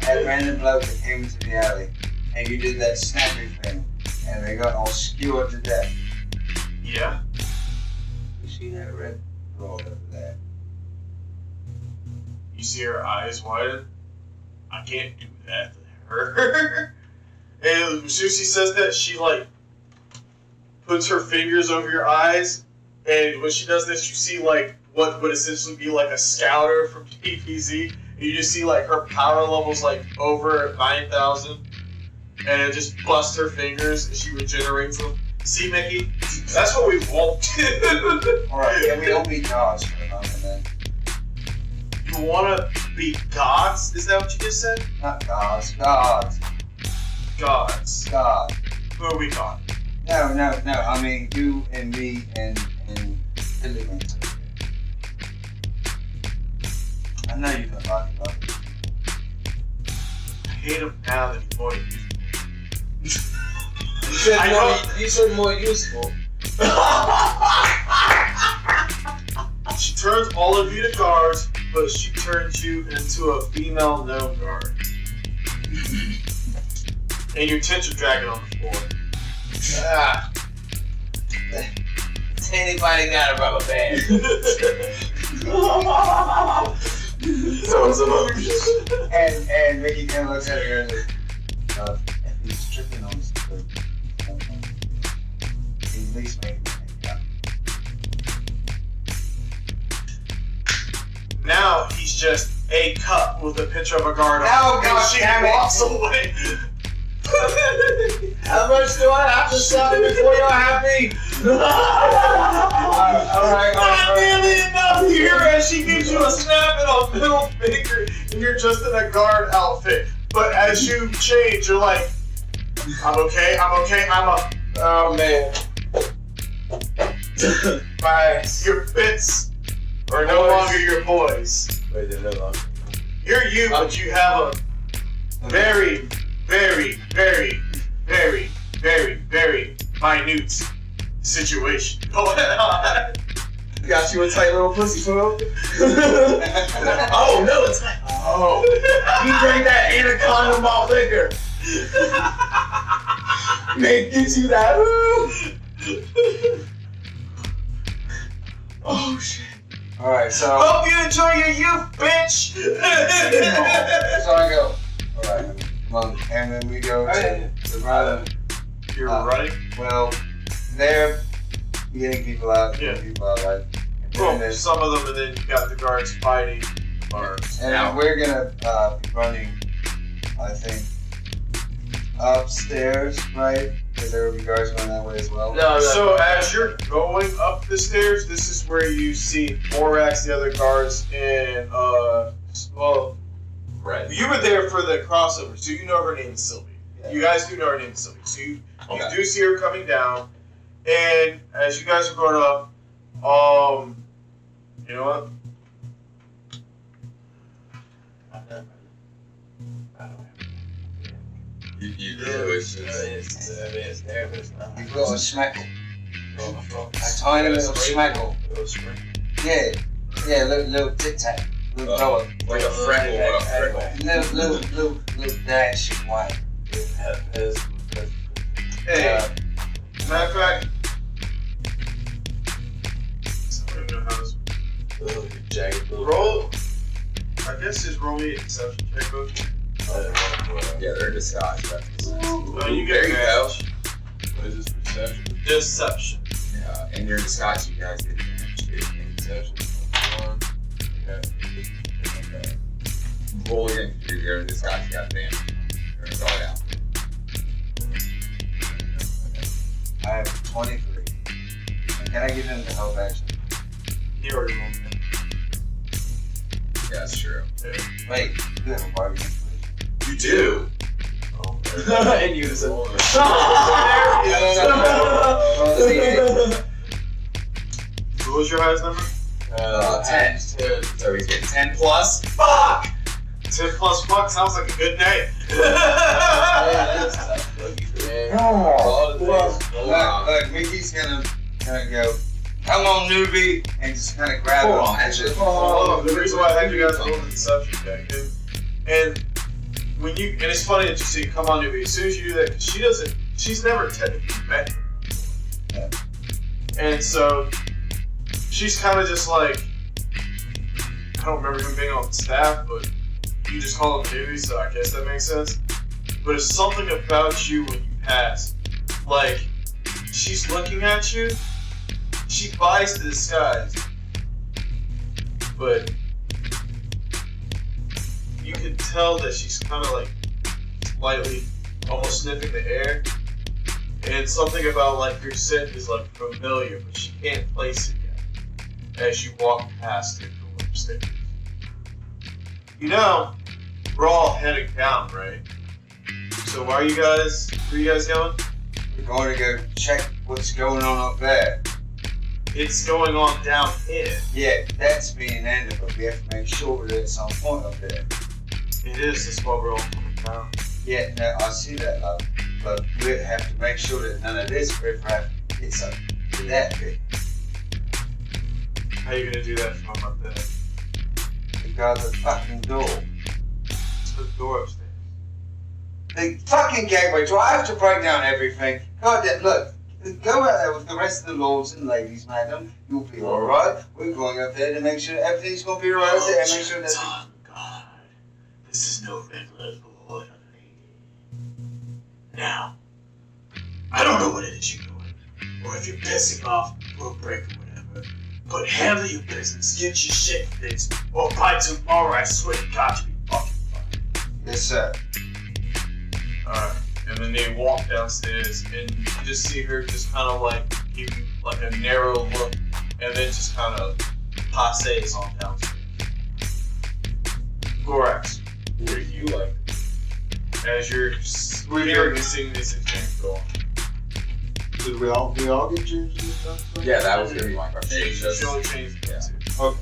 random bloke that came into the alley and you did that snapping thing and they got all skewered to death. Yeah. You see that red roll over there? You see her eyes widen? I can't do that to her. And when Susie says that, she like puts her fingers over your eyes, and when she does this, you see like what would essentially be like a scouter from PPZ, and you just see like her power levels like over 9,000, and it just busts her fingers, and she regenerates them. See, Mickey? That's what we won't do. Alright, can we all be gods for a moment then? You wanna be gods? Is that what you just said? Not gods, gods. Gods. God. Who are we God? No, I mean you and me and Illuminati. I know you don't like it. I hate him now that he's more You said more useful. She turns all of you to guards, but she turns you into a female gnome guard. And your tits are dragging on the floor. Anybody got a rubber band? And Mickey kind of looks at her and goes, if he's tripping on his foot, at least make me think up. Now he's just a cup with a picture of a guard on Oh, it, God and she damn it. walks away. How much do I have to sell before you're happy? Alright. Not nearly enough. You hear as she gives you a snap and a middle finger, and you're just in a guard outfit. But as you change, you're like, I'm okay, Oh man. your bits are no longer your boys. Wait, they're no longer. You're you, but you have a very, very, very, very, very, very minute situation going on. Got you a tight little pussy fool. Oh no, it's not. Oh, you drank that anaconda malt liquor. May get you that. Oh shit. Alright, so Hope you enjoy your youth, bitch. so I go. Alright, come on, and then we go to the run. You're running. Well, they're getting people out, Yeah. getting people out, right? And, Well, then some of them, and then you got the guards fighting. and we're gonna be running, I think, upstairs, right? Because there will be guards going that way as well. No. So as you're going up the stairs, this is where you see Borax, the other guards, and well, Right. you were there for the crossover, so you know her name is Sylvie. Yeah. You guys do know her name is Sylvie, so you Okay. do see her coming down. And as you guys are going up, you know what? You do. It's just. It's there, but it's not. You've got a smackle. A tiny little smackle. Yeah, little tic tac. Little dog. Like a freckle, but a freckle. Little dash of white. Hey, matter of fact, somebody know how this Jagged little. roll. I guess just roll me an exception check, both. Yeah, they're in disguise. Oh, you get There you go. What is this perception? Deception. Yeah, and you're in disguise. You guys get advantage too. Perception. One. Okay. Roll again. You're in disguise. You got advantage. You're in guard out. I have 23. And can I give him the help action? He already rolled it. Yeah, that's true. Wait, you have a bargain. You do. And you just. Roll the D8. Who was your highest number? 10. 10. So he's getting 10 plus. Fuck! 10 plus fuck sounds like a good day. Oh, look, Mickey's gonna go, come on, newbie, and just kind of grab Hold him. on. That's it. The reason why I had you guys roll the deception check, and when you, and it's funny that you see, come on, newbie. As soon as you do that, because she's never technically met him. Yeah. And so she's kind of just like, I don't remember him being on the staff, but you just call him newbie, so I guess that makes sense. But it's something about you when you pass. Like, she's looking at you, she buys the disguise, but you can tell that she's kind of like slightly almost sniffing the air. And something about like your scent is like familiar, but she can't place it yet as you walk past her doorstairs. You know, we're all heading down, right? So where are you guys going? We're going to go check what's going on up there. It's going on down here. Yeah, that's being ended, but we have to make sure that it's on point up there. It is, that's why we're all coming down. Yeah, no, I see that, love. But we have to make sure that none of this riffraff gets up to that bit. How are you gonna do that if I'm up there? We got the fucking door. It's the door upstairs. The fucking gateway. Do I have to break down everything? God damn, look. Go out there with the rest of the lords and ladies, madam. You'll be alright. We're going up there to make sure everything's going to be alright up there and make sure that... Oh, God. This is no regular lord or lady. Now, I don't know what it is you're doing, or if you're pissing off for a break or whatever, but handle your business, get your shit fixed, or by tomorrow I swear to God you'll be fucking fine. Yes, sir. Alright, and then they walk downstairs, and you just see her just kind of like give you like a narrow look, and then just kind of passes on downstairs. Borax, where do you like as you're hearing and seeing this exchange go on? Did we all get changed in this stuff? Yeah, that was gonna be my question. She only changed it too. Okay.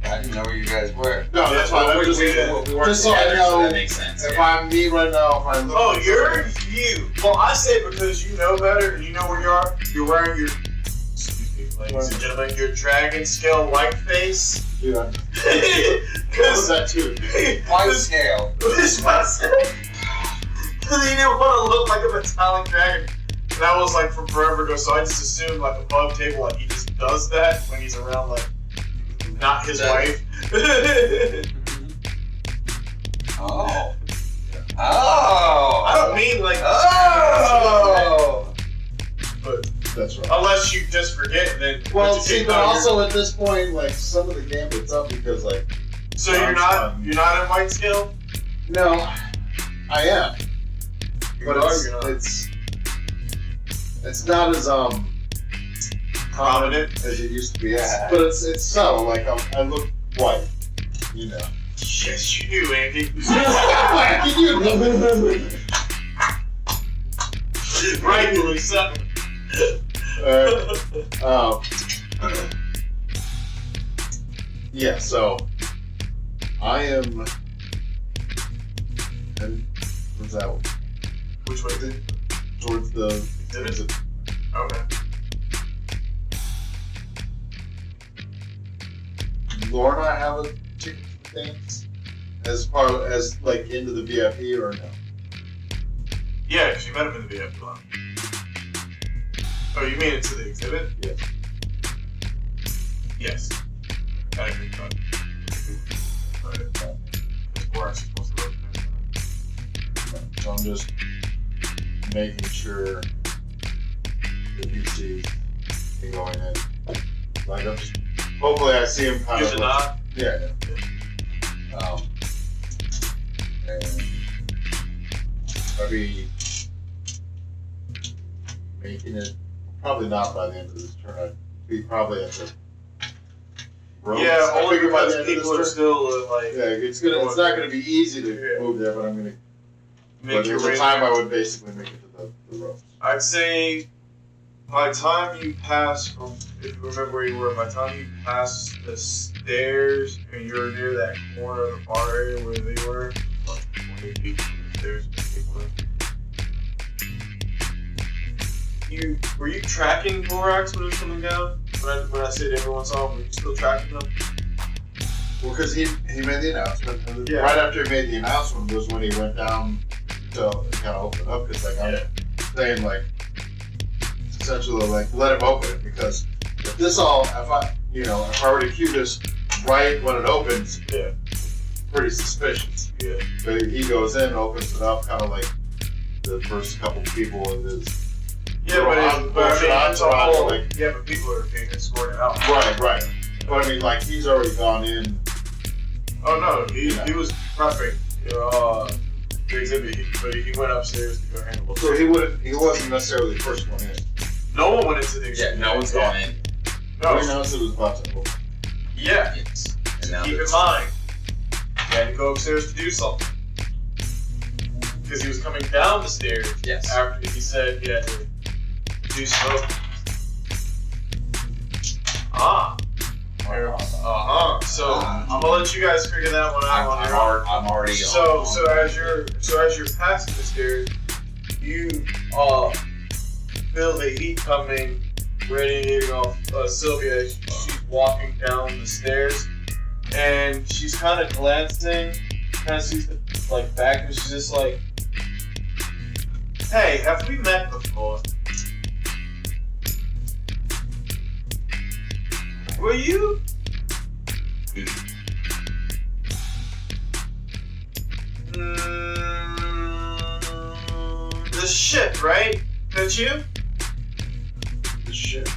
I didn't know where you guys were. No, that's fine. I'm just Just so I know that makes sense. if Yeah. I'm me right now, if I look. Oh, you're you. Well, I say because you know better and you know where you are. You're wearing your, excuse me, ladies and gentlemen, your dragon scale white face. Yeah. What was Because that too? White scale. because he didn't want to look like a metallic dragon. And that was like from forever ago. So I just assumed like above table, like he just does that when he's around like not his wife. Oh. Oh. I don't mean like. Oh. But That's right. unless you just forget, then. Well, once you see, take but down also at this point, like some of the gambit's up because, like, So you're not in white scale? no, I am, but You're not. it's not as prominent as it used to be. But it's subtle. Like I look white, you know. Yes, you do, Andy. Rightfully so. Yeah, so I am. And what's that one? Which way is it? Towards the. Is it? Okay. Laura and I have a ticket to the dance as part of, as like into the VIP or no? Yeah, because you met him in the VIP line. Oh, you mean into the exhibit? Yes. Yes. I agree with that. Because Borax is supposed to look So I'm just making sure that he sees me going in. Like I'm just hopefully I see him kind Use of. a nod? Yeah. And I'll be making it probably not by the end of this turn. I'd be probably at the ropes. Yeah, I only figure by the because end of people are this turn. still like Yeah, it's not gonna be easy to move there, but I'm gonna. make But your there's way. a time I would basically make it to the ropes. I'd say By the time you pass from, if you remember where you were, by the time you pass the stairs and you're near that corner of the bar area where they were, like 20 feet from the stairs, were you tracking Borax when he was coming down? When I said everyone saw him, were you still tracking them? Well, because he made the announcement. And Yeah. Right after he made the announcement was when he went down to kind of open up. Because, like, I'm saying, like, essentially, like, let him open it. Because if this all, if I were to cue this right when it opens, Yeah. pretty suspicious. Yeah. But he goes in, opens it up, kind of like the first couple people in this. Yeah, but I mean, it's a Entourage, whole, like- yeah, but people are being escorted out. Right. But I mean, like, he's already gone in. Oh no, he was prepping the exhibit, but he went upstairs to go handle it. So he wasn't necessarily the first one in. No one went into the Yeah, exhibit. no one's gone in. No. He knows it was about to open. Yeah. Yes. And now Keep in there's- mind, he had to go upstairs to do something. Because he was coming down the stairs Yes. after he said he had to do something. So I'm gonna let you guys figure that one out on your own. I'm already So on. as you're passing the stairs, you feel the heat coming, radiating off Sylvia. She's walking down the stairs, and she's kind of glancing, kind of sees the back, and she's just like, "Hey, have we met before? Were you?" The ship, right? That you? The ship.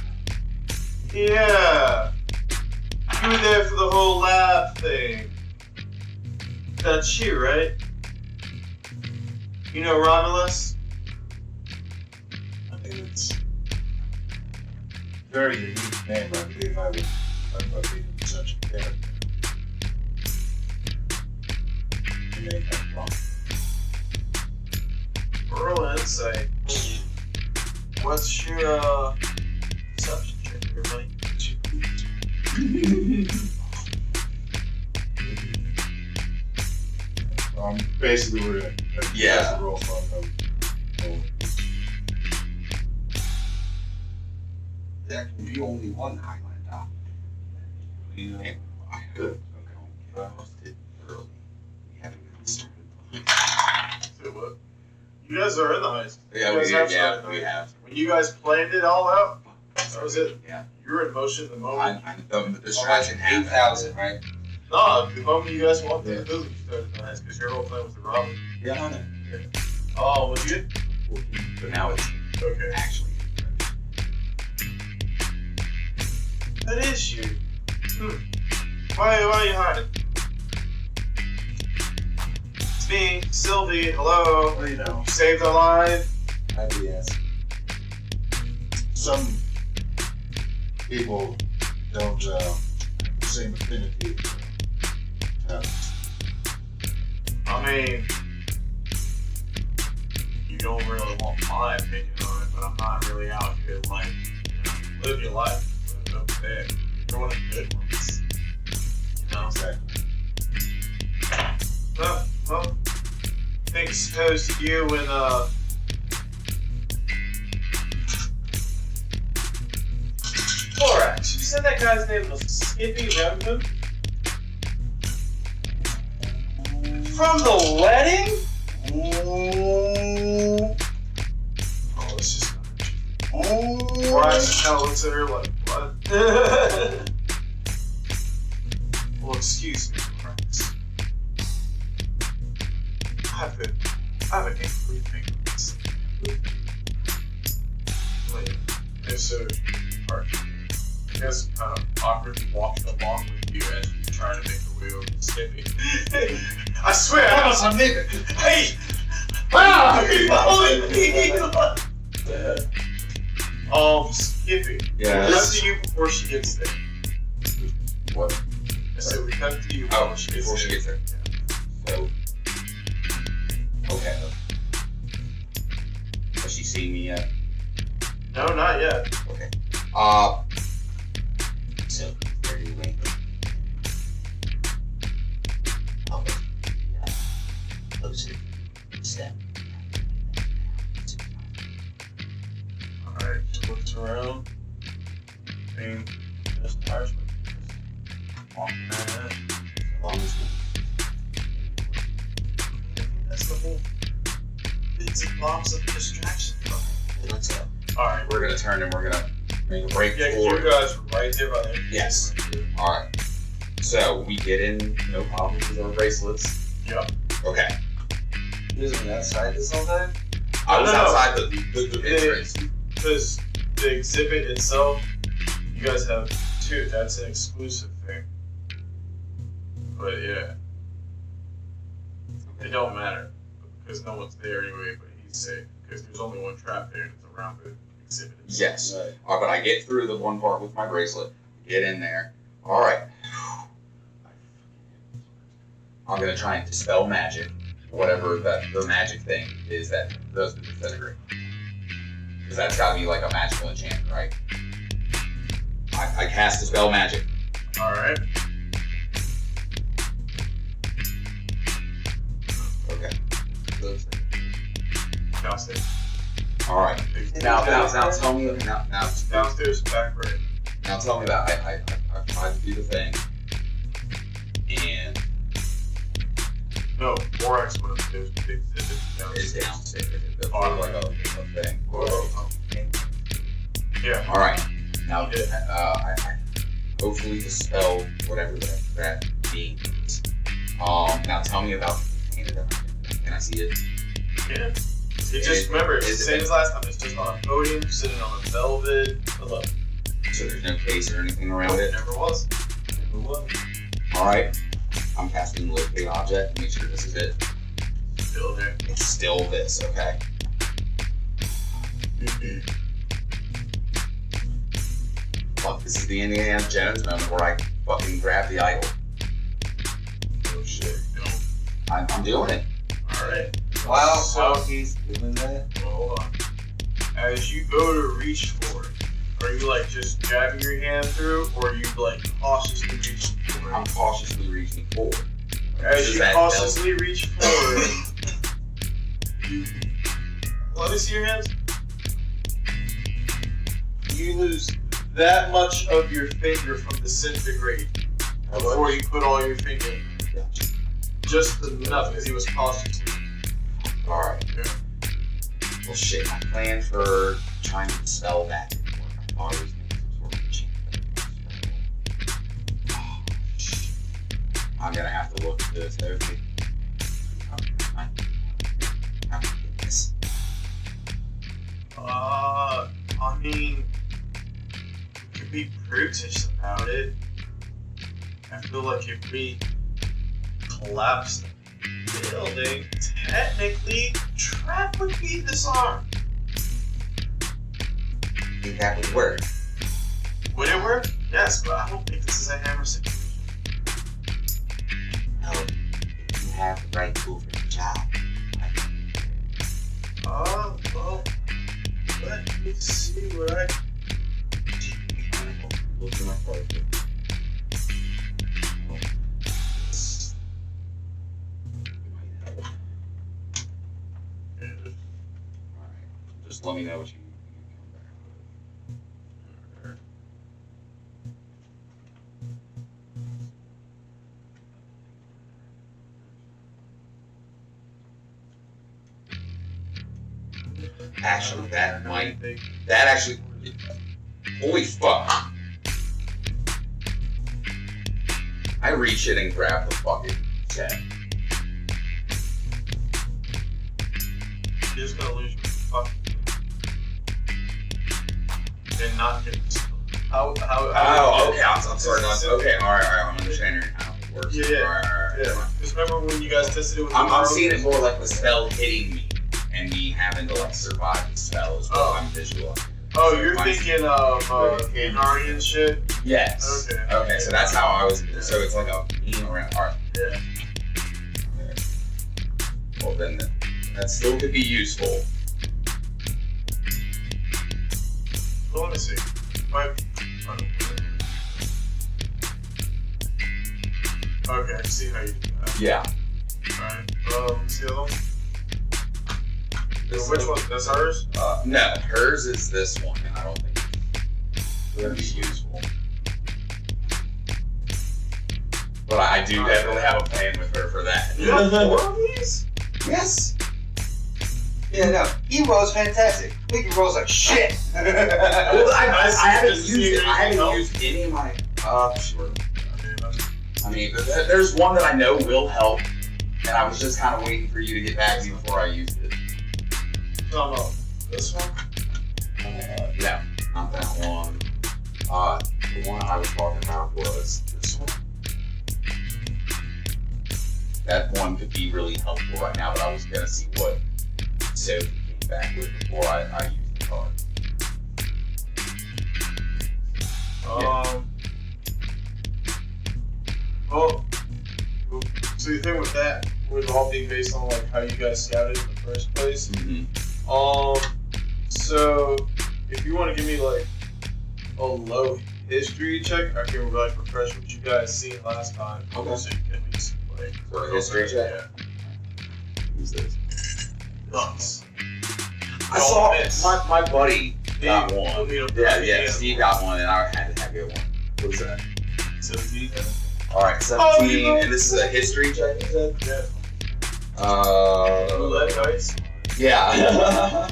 Yeah. You were there for the whole lab thing. That's you, right? You know Romulus? I think it's very unique name. I believe I would talk about being such a character. You may have wrong. Roll insight. What's your perception check, everybody? Basically, we're gonna Yeah. roll from them. There can be only one Highland Doctor. You know, Good. we haven't been stupid. So what? You guys are in the heist. Yeah, You we guys have did. Yeah, started we the heist. have. When you guys planned it all out, that was it. Yeah. You were in motion the moment. The distraction happened. 8,000, right? No, the moment you guys walked in the building, you started the heist because your whole plan was to rob it. Yeah, I know. Oh, was you? But now it's Okay. actually. That is you. Why are you hiding? It's me, Sylvie. Hello. Well, you know, You saved our life. IBS. Some people don't have the same affinity for talents. I mean, you don't really want my opinion on it, but I'm not really out here like, live your life. Okay. You're one of the good ones. You know? Exactly. Well, thanks to you and Borax. You said that guy's name was Skippy Remden? From the wedding? Oh, it's just Borax just kind of looks at her like, what? Well, excuse me, Borax. I've been angry thinking this. Like, if so, I guess kind of awkwardly walking along with you as you try to make your way over to Skippy. I swear, I was a nigga. Hey! Wow! You following me? Skippy. Yeah. We'll cut to you before she gets there. What? I said we cut to you Oh, before she gets there. So. Okay. Has she seen me yet? No, not yet. Okay. So, where do you wait? Oh, closer step. Alright, she looks around. I mean, just tires, but walking ahead. As long as That's the whole bits and bobs of distraction. let's go. Alright. We're gonna turn and we're gonna make a break Yeah, 'cause forward. you guys were right there by the Yes. Alright. So we get in, no problems with our bracelets. Yep. Okay. You was on that side this whole time? I was No. outside the entrance. Because the exhibit itself, you guys have two. That's an exclusive thing. But yeah. It don't matter. Because no one's there anyway, but he's safe. Because there's only one trap there and it's around the exhibit itself. Yes. But I get through the one part with my bracelet, get in there. Alright. I'm gonna try and dispel magic. Whatever the magic thing is that does the disintegrate. Because that's gotta be like a magical enchantment, right? I cast dispel magic. Alright. Okay. Downstairs. Alright. Now tell me now Downstairs, back right. now tell me that I tried to do the thing. And No, Borax would have there's the exhibit it's downstairs. downstairs. It's like a thing. Yeah. Alright. Now I hopefully dispel whatever that means. Now tell me about Canada. Can I see it? Yeah. It just remember, it's the is same it- as last time. It's just on a podium, sitting on a velvet pillow. So there's no case or anything around it? Never was. Never was. Alright. I'm casting locate object to make sure this is it. Still there. It's still this, okay. Fuck, this is the Indiana Jones moment where I fucking grab the idol. Oh shit. No. I'm doing it. Alright. Wow, So- how he's doing that? Well, hold on. As you go to reach for it, are you like just jabbing your hand through, or are you like cautiously reaching for I'm it? cautiously reaching forward. As Does you that cautiously reach forward, you let me see your hands. You lose that much of your finger from disintegrate before you put all your finger in. Just enough, because he was cautious. Alright. Well, shit, my plan for trying to dispel that didn't work. I thought it was making some sort of enchantment. Oh, shit. I'm gonna have to look at this. There's the. How can I get this? I mean, you could be brutish about it. I feel like if we collapse the building, technically, trap would be disarmed. I think that would work. Would it work? Yes, but I don't think this is a hammer situation. No, if you have the right tool for the job. Well, let me see what I. Look at my character. Just let me know what you come back with. Actually, that might. That actually. Holy fuck. I reach in and grab the fucking set. You're just gonna lose your fucking. And not get this. How? Oh, okay. I'm sorry. Okay, alright. I'm understanding how it works. Yeah. Alright. Yeah. Because remember when you guys tested it with the I'm arrows? seeing it more like the spell hitting me and me having to like survive the spell is what Oh. I'm visualizing. Oh, So you're my- thinking of Guardian shit? Yes. Okay. Okay, so that's how I was. So it's like a beam around. Alright. Yeah. Well, then that still could be useful. So let me see. Okay, I see how you do that. Yeah. Alright. What's the other one? Which one? That's hers? No, hers is this one, and I don't think it's going to be useful. But I do definitely have a plan with her for that. You have 4 of these? Yes. Yeah, no. He rolls fantastic. Mickey rolls like shit. Well, I haven't Does used he it. I haven't help? used any of my. Sure. I mean, there's one that I know will help, and I was just kind of waiting for you to get back to me before I used it. No. This one? No, not that one. The one I was talking about was this one. That one could be really helpful right now, but I was gonna see what Sophie came back with before I used the card. Well, so the thing with that would all be based on like how you guys scouted in the first place. So if you want to give me like a low history check, I can like refresh what you guys seen last time. Okay. So you can at least like For a history check? Yeah. Who's this? Nuts. I saw my buddy got Steve, one. you know, Yeah, Steve got one, and I had to have good one. What's that? 17. Alright, 17, and this is a history check, you said? Yeah. Roulette dice. Yeah.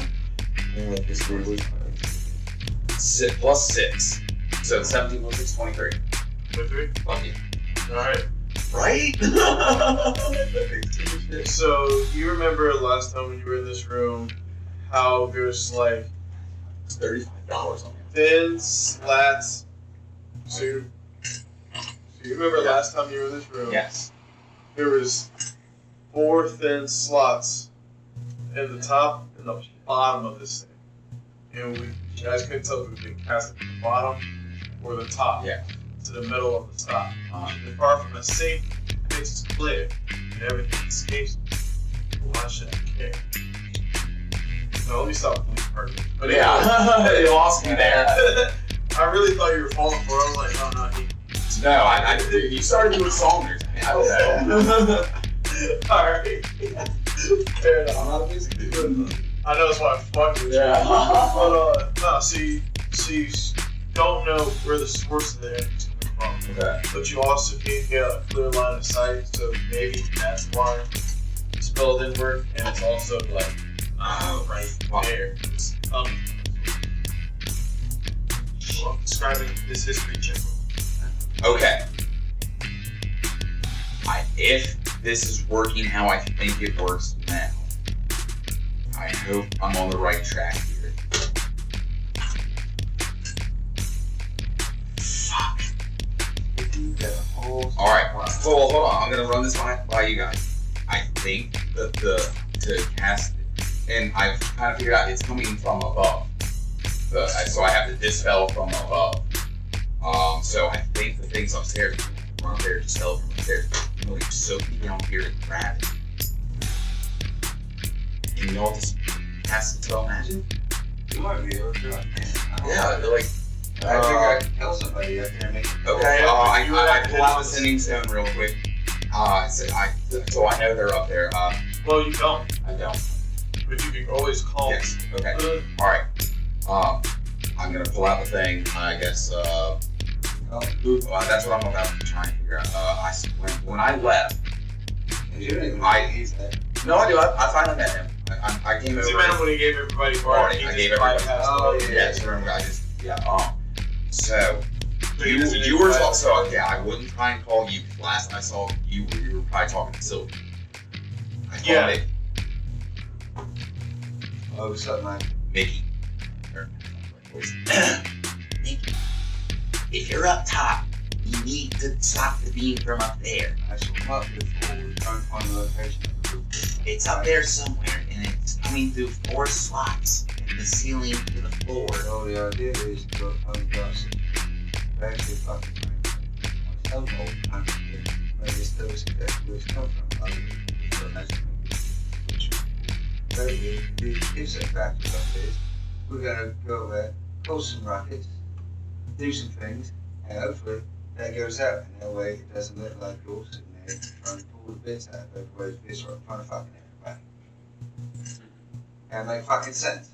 Plus 6. So 17 plus 6, 23. 23. Lucky. Alright. Right? So you remember last time when you were in this room how there's like It's $35 on it. thin slats. So you remember last time you were in this room? Yes. There was 4 thin slots in the top and the bottom of this thing. And you guys couldn't tell if it was being cast at the bottom or the top. Yeah. To the middle of the stop. They're far from a safe, fixed split, and everything escapes. Why should I care? No, let me stop with this part. But Yeah. You lost me there. I really thought you were falling for it. I was like, oh no, No, you started doing songs. I don't know. Alright. Fair enough. I'm not a music dude. I know that's why I'm fucking with Yeah. you. But, no, so you don't know where the source of the energy's coming from. Okay. But you also can't get a clear line of sight, so maybe that's why the spell didn't work, and it's also like, right there. It's coming. Well, I'm describing this history check. Okay. If this is working how I think it works now, I hope I'm on the right track here. Fuck. Alright, well, hold on. I'm gonna run this by you guys. I think that to cast it, and I've kind of figured out it's coming from above. So I have to dispel from above. So I think the things upstairs run up there, dispel from upstairs. You know, you're soaking down here and grab it. And you know what this cast spell magic? You might be able to do it. Yeah, they're like. I think I can kill somebody up there, maybe. Okay, I pull out the sending stone real quick. So I know they're up there. Well, you don't, I don't. but you can always call. Yes. Okay. All right. I'm gonna pull out the thing. I guess. That's what I'm about to try and figure out. When I left, You didn't even he's there. no, I do. I finally met him. I came Does it over. matter when he gave everybody Already, party? I gave everybody. Oh, yeah. Yes, remember I just So So you were also I wouldn't try and call you. Last I saw you were probably talking to Sylvie. I called Yeah. it Oh, what's up, man? Mickey. Mickey, if you're up top, you need to stop the beam from up there. I shall not before we try and find the location of the group. It's up there somewhere, and it's coming through 4 slots in the ceiling to the floor. So the idea is to go home dust. Actually, fucking my elbow, maybe it's still exactly where it's come from. So that's which maybe is a factor of this. We're gonna go there, pull some rockets, do some things, and hopefully that goes out. And that way it doesn't look like you're sitting there trying to pull the bits out of everybody's bits or in front of fucking everybody. And make fucking sense.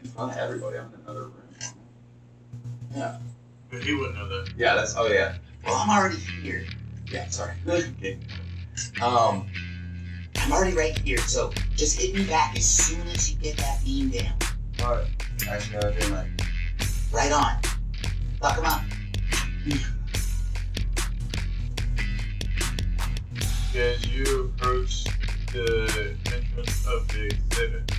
In front of everybody, I'm in another room. Yeah. But he wouldn't know that. Yeah, that's, oh yeah. Well, I'm already here. Yeah, sorry. Okay. I'm already right here, so just hit me back as soon as you get that beam down. Alright, actually I'll do like, Right on. Fuck him up. As you approach the entrance of the exhibit,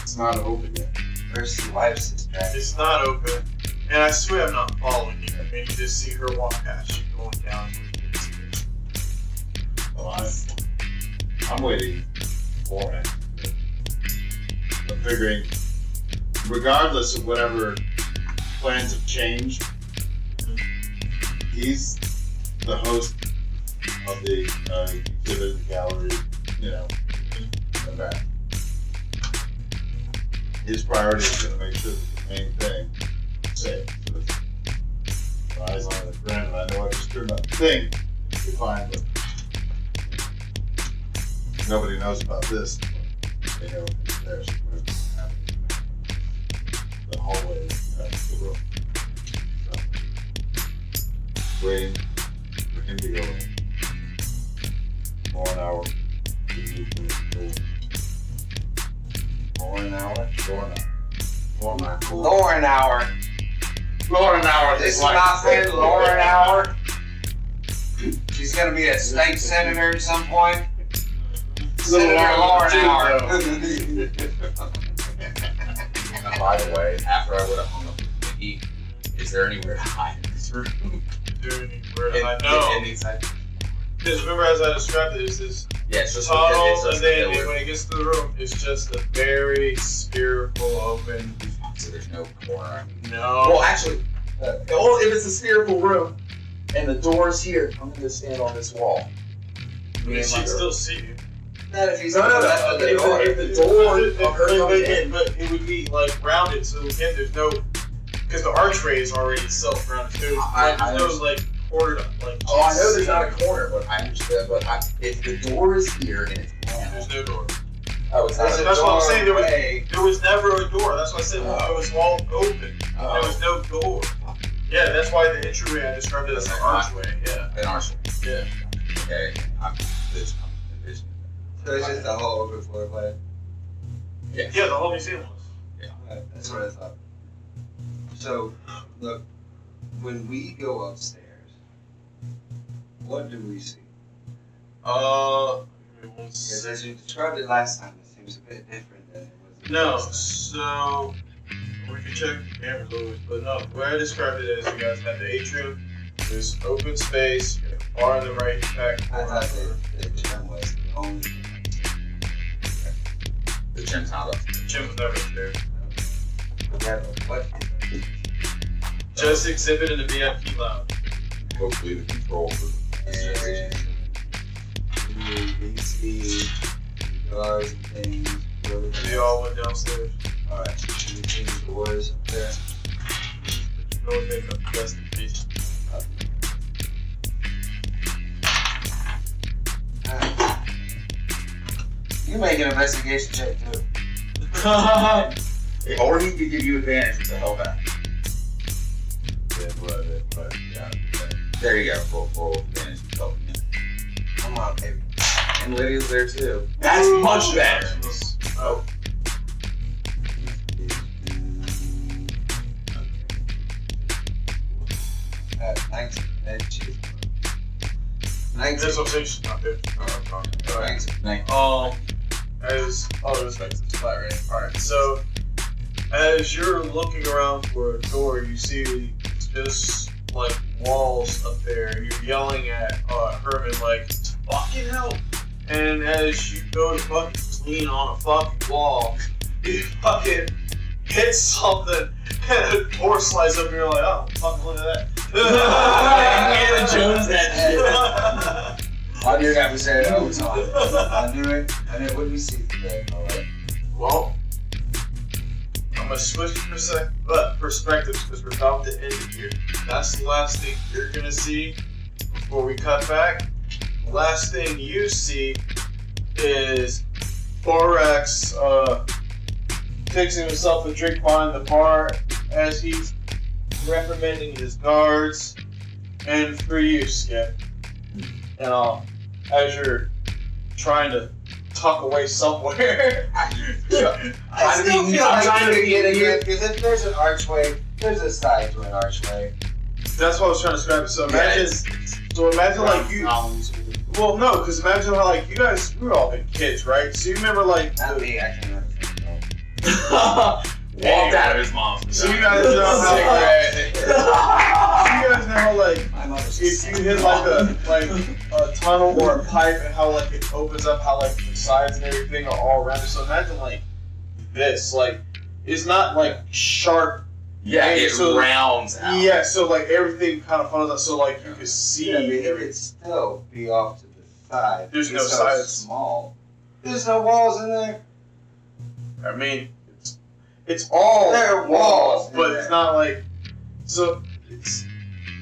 It's not open yet. where's the wife's sister? it's not open, and I swear I'm not following you. I mean, you just see her walk past you going down towards the exhibit. Well, I'm waiting for it. I'm figuring, regardless of whatever plans have changed, he's the host of the exhibit gallery, you know, event. His priority is going to make sure that the main thing is safe. So eyes on the ground, I know I just turned up the thing, you're fine, but nobody knows about this. But they know it's there, so what's happening. The hallway, the room. So, waiting for him to go in. More an hour. More an hour? Lauren hour. Lauren hour. This is my friend Lauren hour. She's gonna be a state senator at some point. Senator Lauren hour. And by the way, after I would have hung up with Mickey, is there anywhere to hide in this room? I know. In these, Because remember, as I described it, it's this yeah, it's just tunnel, it's and just then a when it gets to the room, it's just a very spherical open. so there's no corner. No. Well, actually, well, if it's a spherical room and the door's here, I'm gonna stand on this wall. But she can still see you. Not if he's No. If the door of her coming in, But it would be like rounded, so again, there's no, because the archway is already itself rounded. So I there's no like quartered up like. oh, I know there's not a corner, but I understand. But if the door is here and it's There's no door. oh, it's not That's a what I'm saying. doorway. There was never a door. That's why I said it was all open. Oh. There was no door. Yeah, that's why the entryway I described it as an archway. Yeah. An archway. Yeah. Okay. I'm envisioning. So it's just a whole open floor plan. Yeah. Yeah, the whole museum was. Right, that's what I thought. So, look, when we go upstairs, what do we see? Because as you described it last time, it seems a bit different than it was. No, so we can check the cameras always, but no, the way I described it is you guys have the atrium, there's open space, you got bar on the right back I corner. thought the gym was the only thing. The gym's not up. The gym was never there. Yeah, but what? Just exhibit in the VIP lounge. Hopefully the control for the situation. DC, guards and things. They all went downstairs. Alright, so we see the doors up there. Go and make up the investigation. You make an investigation check too. Or he could give you advantage with the hell back. Yeah. There you go. Full advantage with help. Come on, baby. And Lydia's there too. That's much better. Oh, 19. That's you. this one she's not there. Alright. 19. As this makes this flat, right? Alright, so as you're looking around for a door, you see just like walls up there, and you're yelling at Herman like, "Fucking help!" And as you go to fucking lean on a fucking wall, you fucking hit something, and a door slides up, and you're like, "Oh, fucking look at that!" Indiana Jones that shit. I do have to say it all the time. I knew it. What do we see today? Alright. Well, I'm gonna switch perspectives because we're about to end it here. That's the last thing you're gonna see before we cut back. The last thing you see is Borax fixing himself a drink behind the bar as he's reprimanding his guards. And for you, Skip, and as you're trying to tuck away somewhere. I still feel like I'm trying to get again, because if there's an archway, there's a side to an archway. That's what I was trying to describe. So imagine like you. Well, no, because imagine how like you guys, we were all been kids, right? So you remember like. Not me, I can't remember. Walked out of his mom's. So you guys know how you guys know how like if you hit like a tunnel or a pipe and how like it opens up, how like the sides and everything are all around it. So imagine like this, like it's not like sharp. Yeah, it rounds out. Yeah, so like everything kind of funnels out, so like you can see. Yeah, I mean, it could still be off to the side. There's no It's so sides. small. There's no walls in there. I mean, it's all There are walls, but it's not like so. It's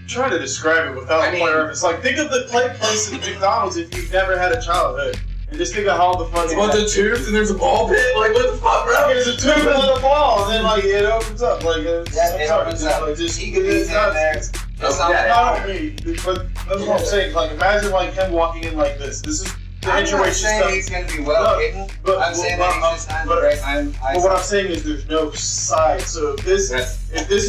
trying to describe it without a point of reference. Like think of the place at McDonald's if you've never had a childhood, and just think of how the fucking. What the tubes and there's a ball pit? Like what the fuck, bro? There's a tube and a ball, and then like it opens up. Like it's, Yeah, it opens up. Like, just, He could be in there. It's Not me, but that's what I'm saying. Like imagine like him walking in like this. This is the I'm not situation saying stuff. he's going to be well hidden. I'm saying that he's just not great. But what I'm saying is there's no side. So if this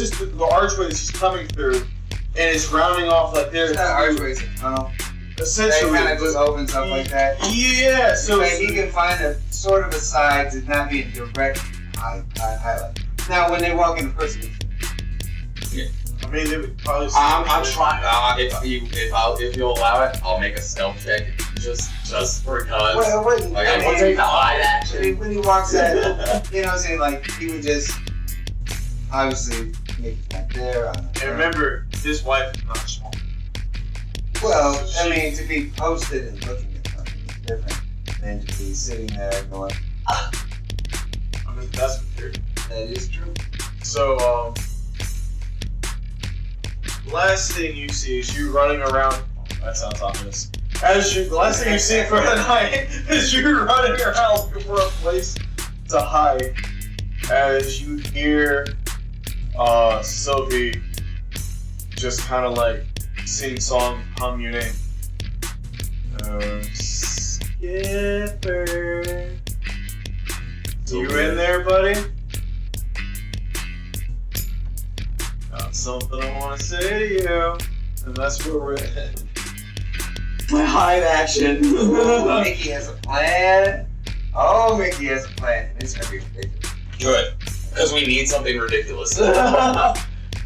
is the archway that she's coming through, and it's rounding off like there, It's not archway, it's a tunnel. essentially. It kind of just opens up like that. Yeah. So he can find a sort of a side to not be a direct highlight. Now, when they walk in person, I mean, they would probably. I'm trying. If you allow it, I'll make a stealth check just because. Like I want to take the hide action. when he walks out, you know what I'm saying? Like, he would just obviously make it back there. And remember, his wife is not small. Well, I mean, to be posted and looking at something is different than to be sitting there going, I mean, that's what you're. that is true. So, last thing you see is you running around. That sounds ominous. The last thing you see for the night is you running around looking for a place to hide. As you hear Sylvie just kind of like sing song, hum your name. Skipper. You in there, buddy? Got something I want to say to you, and that's where we're at. My hide action. Mickey has a plan. Oh, Mickey has a plan. It's going to be ridiculous. Good, because we need something ridiculous.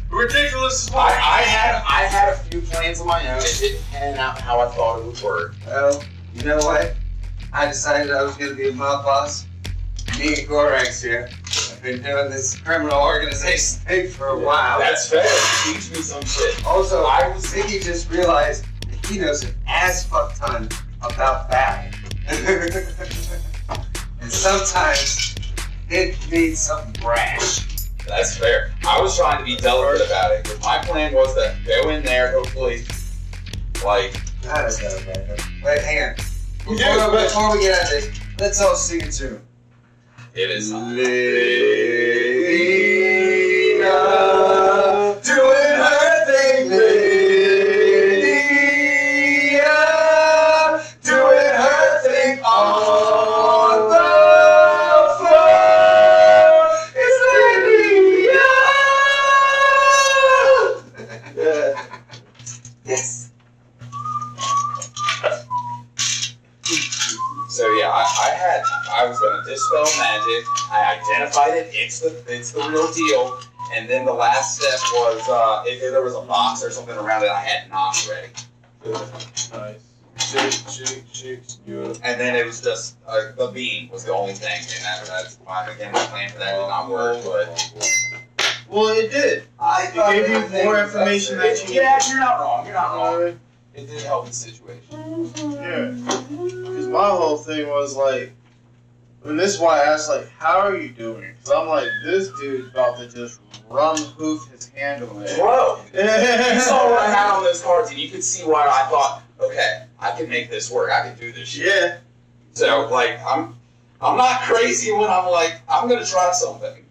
Ridiculous. I had a few plans of my own. It didn't pan out how I thought it would work. Well, you know what? I decided I was going to be a mob boss. Me and Borax here. I've been doing this criminal organization thing for a while. That's fair. Teach me some shit. Also, Mickey just realized that he knows an ass fuck ton about battle. And sometimes it needs something brash. That's fair. I was trying to be delicate about it, because my plan was to go in there, hopefully, like... God, that's not a bad thing. Wait, hang on. Before we get out of this, let's all sing it tune. It is not. Lydia, doing her thing, Lydia, doing her thing on the floor. It's Lydia. Yes. So yeah, I was gonna dispel magic. I identified it. It's the real deal. And then the last step was if there was a box or something around it, I had knocks ready. Nice. Shake. And then it was just the beam was the only thing, and that's fine. Again, my plan for that did not work, but Well, it did. I It gave you more information that you. yeah, you're not wrong. You're not wrong. It did help the situation. Yeah. Because my whole thing was like, and this is why I asked, like, how are you doing? Because I'm like, this dude's about to just hoof his hand away. Bro, you saw what I had on those cards, and you could see why I thought, okay, I can make this work. I can do this shit. Yeah. So, like, I'm not crazy when I'm like, I'm gonna try something.